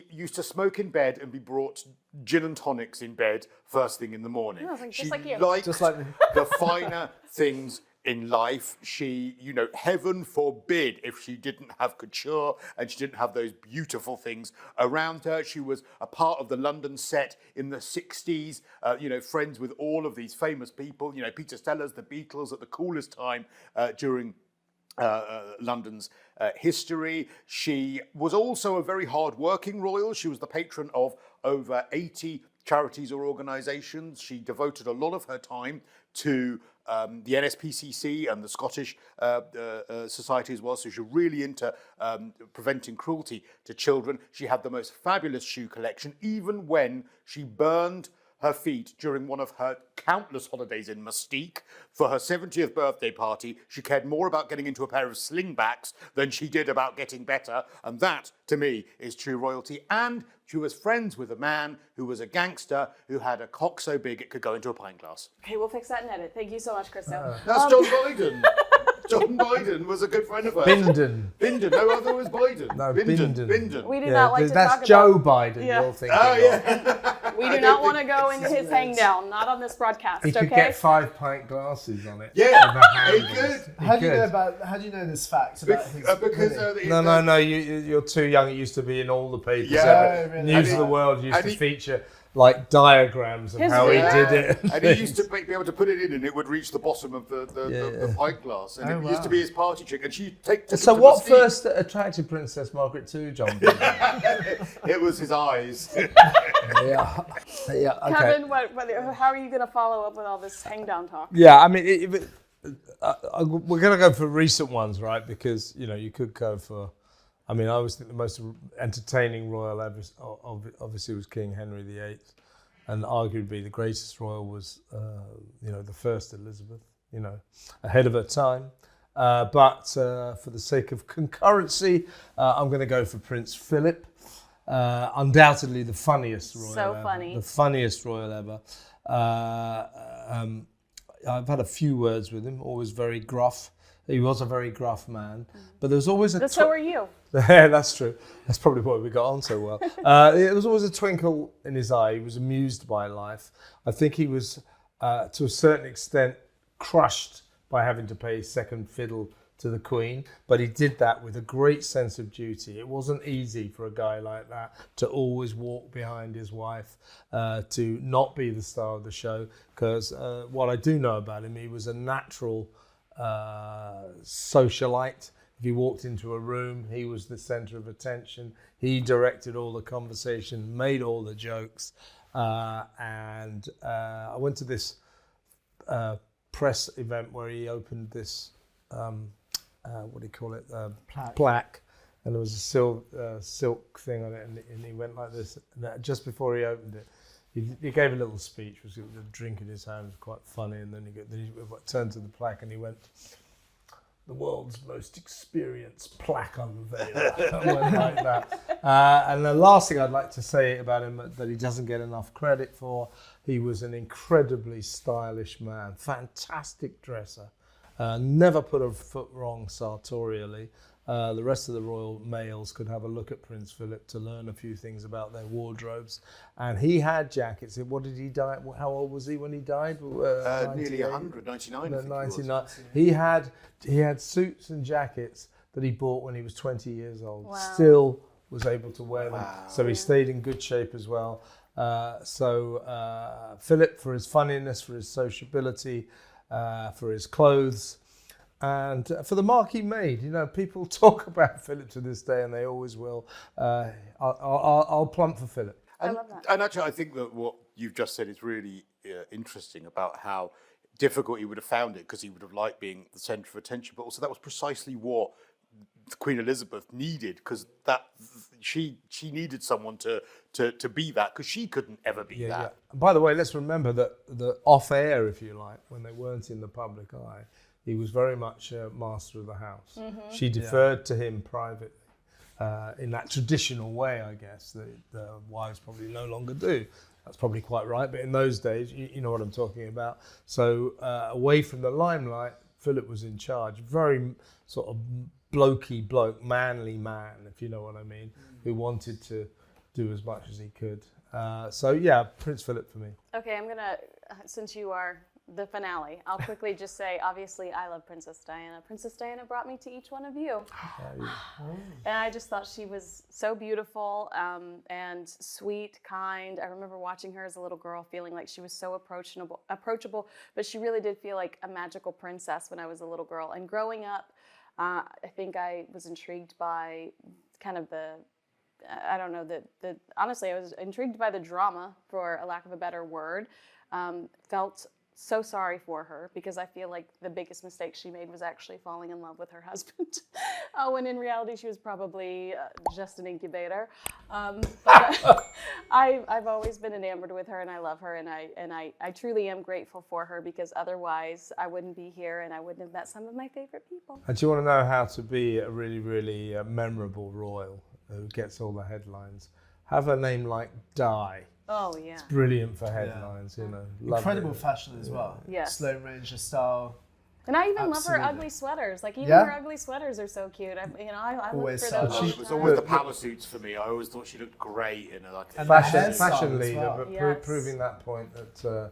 used to smoke in bed and be brought gin and tonics in bed first thing in the morning. Yeah, She just like you. liked Just like me. the finer things in life. She, heaven forbid if she didn't have couture and she didn't have those beautiful things around her. She was a part of the London set in the 60s, friends with all of these famous people, Peter Sellers, the Beatles, at the coolest time during London's history. She was also a very hard-working royal. She was the patron of over 80 charities or organisations. She devoted a lot of her time to the NSPCC and the Scottish Society as well. So she's really into preventing cruelty to children. She had the most fabulous shoe collection, even when she burned her feet during one of her countless holidays in Mystique. For her 70th birthday party, she cared more about getting into a pair of slingbacks than she did about getting better. And that, to me, is true royalty. And she was friends with a man who was a gangster who had a cock so big it could go into a pint glass. Okay, we'll fix that in edit. Thank you so much, Cristo. That's John Biden. John Biden was a good friend of hers. Bindon. Bindon. No, other was Biden. No, Bindon. Bindon. We do not like to that's talk Joe about... Biden Yeah. you're thinking Oh, of. yeah. We do not want to go into his hang down. Not on this broadcast, He could okay? get 5 pint glasses on it. Yeah, with the he handles. could. How do you know this fact about his winning? No, you're too young. It used to be in all the papers. Yeah. Every News of the World used and to he- feature like diagrams of His how he video. did it. And he used to be able to put it in and it would reach the bottom of the pint glass. And it used to be his party trick. And she'd take So him to what Mystique. first attracted Princess Margaret to John Biden? It was his eyes. yeah, okay. Kevin, how are you going to follow up with all this hang down talk? Yeah, I mean, we're going to go for recent ones, right? Because, you could go for... I mean, I always think the most entertaining royal ever, obviously, was King Henry VIII. And arguably the greatest royal was, the first Elizabeth, ahead of her time. But for the sake of concurrency, I'm going to go for Prince Philip. Undoubtedly the funniest royal ever. Funny. The funniest royal ever. I've had a few words with him, always very gruff. He was a very gruff man, but there was always a... So are you. Yeah, that's true. That's probably why we got on so well. There was always a twinkle in his eye. He was amused by life. I think he was, to a certain extent, crushed by having to pay second fiddle to the Queen, but he did that with a great sense of duty. It wasn't easy for a guy like that to always walk behind his wife, to not be the star of the show, because what I do know about him, he was a natural socialite. If he walked into a room, he was the center of attention. He directed all the conversation, made all the jokes. And I went to this press event where he opened this, what do you call it? Plaque. And there was a silk thing on it, and he went like this. And just before he opened it, he gave a little speech, with a drink in his hand. It was quite funny. And then he turned to the plaque and he went, "The world's most experienced plaque unveiler." I went like that. And the last thing I'd like to say about him that he doesn't get enough credit for, he was an incredibly stylish man, fantastic dresser, never put a foot wrong sartorially. The rest of the royal males could have a look at Prince Philip to learn a few things about their wardrobes. And he had jackets. What did he die? How old was he when he died? Nearly 100, 99. I think 99. He had suits and jackets that he bought when he was 20 years old. Wow. Still was able to wear them. So he stayed in good shape as well. Philip, for his funniness, for his sociability, for his clothes, and for the mark he made. People talk about Philip to this day, and they always will. I'll plump for Philip. I love that. And actually, I think that what you've just said is really interesting about how difficult he would have found it, because he would have liked being the centre of attention. But also, that was precisely what Queen Elizabeth needed, because that she needed someone to be that, because she couldn't ever be that. Yeah. And by the way, let's remember that the off air, if you like, when they weren't in the public eye, he was very much a master of the house. Mm-hmm. She deferred to him privately. In that traditional way, I guess, that the wives probably no longer do. That's probably quite right, but in those days, you know what I'm talking about. So away from the limelight, Philip was in charge, very sort of blokey bloke, manly man, if you know what I mean, who wanted to do as much as he could. So yeah, Prince Philip for me. Okay, I'm gonna, since you are the finale, I'll quickly just say, obviously, I love Princess Diana. Princess Diana brought me to each one of you. And I just thought she was so beautiful and sweet, kind. I remember watching her as a little girl, feeling like she was so approachable, but she really did feel like a magical princess when I was a little girl. And growing up, I think I was intrigued by kind of honestly, I was intrigued by the drama, for a lack of a better word. Felt so sorry for her, because I feel like the biggest mistake she made was actually falling in love with her husband, when in reality she was probably just an incubator. But I've always been enamored with her, and I love her, and I truly am grateful for her, because otherwise I wouldn't be here and I wouldn't have met some of my favorite people. And do you want to know how to be a really, really memorable royal who gets all the headlines? Have a name like Di. Oh, yeah. It's brilliant for headlines, you know. Incredible fashion as well. Yes. Sloane Ranger style. And I even love her ugly sweaters. Like, even her ugly sweaters are so cute. I look for those. It was always the power suits for me. I always thought she looked great in a fashion leader, well. but proving that point that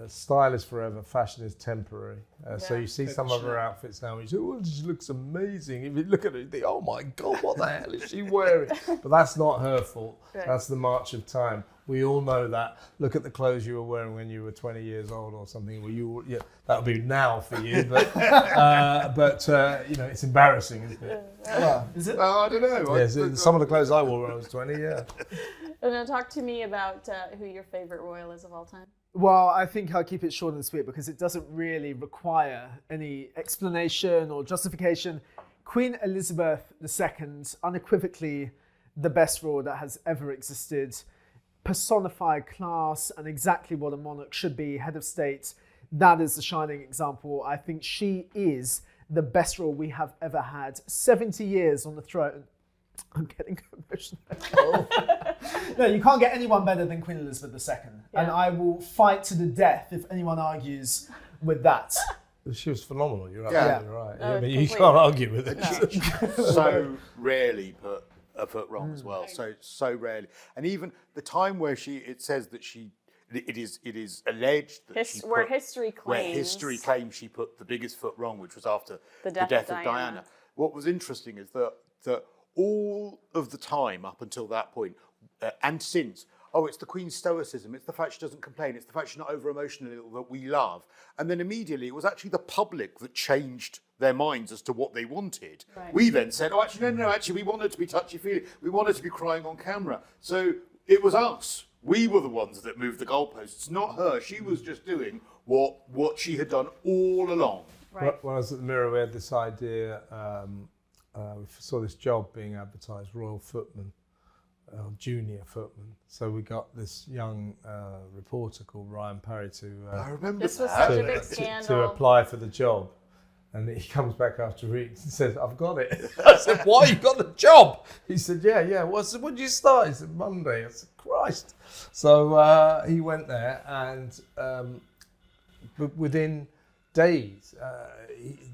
style is forever, fashion is temporary. So you see some of her outfits now, and you say, "Oh, she looks amazing." If you look at it, you think, "Oh my God, what the hell is she wearing?" But that's not her fault. Right. That's the march of time. We all know that. Look at the clothes you were wearing when you were 20 years old or something. Well, that would be now for you, but you know, it's embarrassing, isn't it? Is it? I don't know. Yes, some of the clothes I wore when I was 20. Yeah. And now talk to me about who your favorite royal is of all time. Well, I think I'll keep it short and sweet, because it doesn't really require any explanation or justification. Queen Elizabeth II, unequivocally the best royal that has ever existed, personified class and exactly what a monarch should be, head of state. That is the shining example. I think she is the best royal we have ever had. 70 years on the throne. I'm getting emotional. No, you can't get anyone better than Queen Elizabeth II. Yeah. And I will fight to the death if anyone argues with that. She was phenomenal, you're absolutely right. I mean, you can't argue with it. No. So rarely put a foot wrong as well. So rarely. And even the time where it says that it is alleged that where history claims she put the biggest foot wrong, which was after the death of Diana. What was interesting is that all of the time up until that point, and since, it's the Queen's stoicism, it's the fact she doesn't complain, it's the fact she's not over-emotional that we love. And then immediately it was actually the public that changed their minds as to what they wanted. Right. We then said, actually we want her to be touchy-feely, we want her to be crying on camera. So it was us. We were the ones that moved the goalposts, not her. She was just doing what she had done all along. Right. When I was at the Mirror, we had this idea, we saw this job being advertised, Royal Footman, Junior Footman. So we got this young reporter called Ryan Parry I remember this was such a big scandal. To apply for the job. And he comes back after reading and says, "I've got it." I said, "Why? You got the job?" He said, "Yeah. Well, so when did you start?" He said, "Monday." I said, "Christ." So he went there, and within days,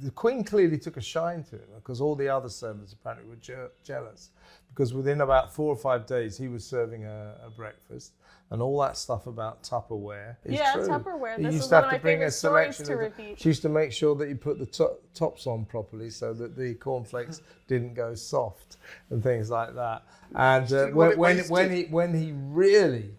the Queen clearly took a shine to him, because all the other servants apparently were jealous. Because within about 4 or 5 days, he was serving a breakfast, and all that stuff about Tupperware is true. Tupperware. He this used is to one have of my to bring favorite a stories selection to repeat. She used to make sure that you put the tops on properly so that the cornflakes didn't go soft and things like that. And when he really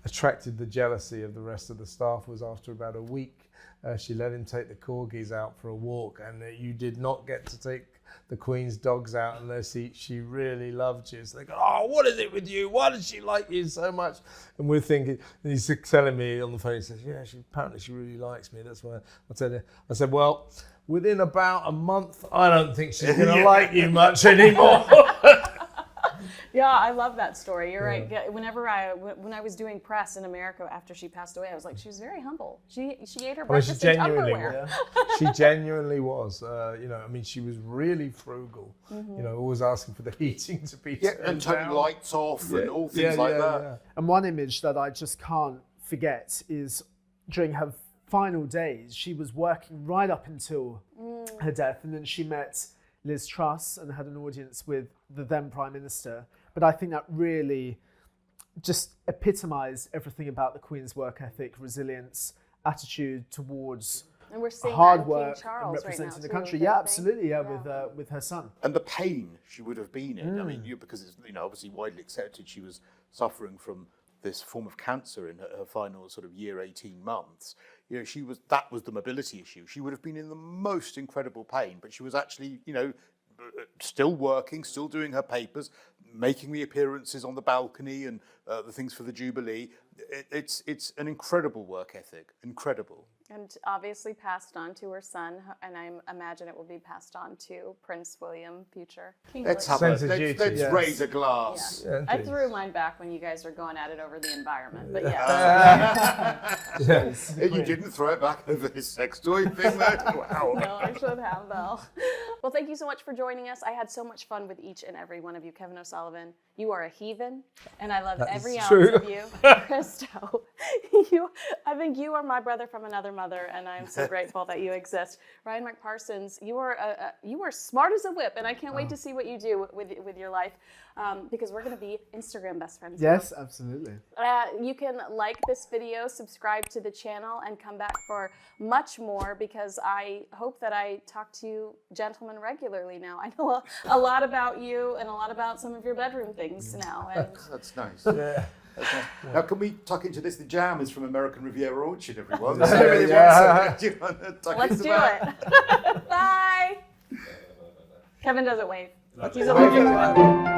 attracted the jealousy of the rest of the staff was after about a week. She let him take the corgis out for a walk, and you did not get to take the Queen's dogs out unless she really loved you. So they go, "Oh, what is it with you? Why does she like you so much?" And we're thinking, and he's telling me on the phone, he says, "Yeah, apparently she really likes me. That's why I said, well, within about a month, I don't think she's going to like you much anymore." Yeah, I love that story. You're right. When I was doing press in America after she passed away, I was like, she was very humble. She ate her breakfast in Tupperware. She genuinely was. She was really frugal. Mm-hmm. Always asking for the heating to be turned and turning lights off and all things like that. Yeah. And one image that I just can't forget is during her final days, she was working right up until her death, and then she met Liz Truss and had an audience with the then Prime Minister. But I think that really just epitomised everything about the Queen's work ethic, resilience, attitude towards and we're seeing hard that in work King Charles and representing right now the too, country. don't Yeah, you absolutely. think? Yeah, with her son. And the pain she would have been in. I mean, because it's obviously widely accepted she was suffering from this form of cancer in her final sort of year, 18 months. That was the mobility issue. She would have been in the most incredible pain, but she was actually, still working, still doing her papers, making the appearances on the balcony and the things for the Jubilee. It's an incredible work ethic, incredible. And obviously passed on to her son, and I imagine it will be passed on to Prince William, future King. Let's raise a glass. Yeah. I threw mine back when you guys were going at it over the environment, but yes. You didn't throw it back over his sex toy thing there? Wow. No, I should have, though. Well, thank you so much for joining us. I had so much fun with each and every one of you. Kevin O'Sullivan, you are a heathen, and I love every ounce of you. Cristo, I think you are my brother from another mother, and I'm so grateful that you exist. Ryan Parsons, you are smart as a whip, and I can't wait to see what you do with your life, because we're going to be Instagram best friends. Yes, absolutely. You can like this video, subscribe to the channel, and come back for much more, because I hope that I talk to you gentlemen regularly now. I know a lot about you and a lot about some of your bedroom things now. And that's nice. Yeah. Now, can we tuck into this? The jam is from American Riviera Orchard, everyone. Let's do it. Bye. Kevin doesn't wave. He's allergic to it.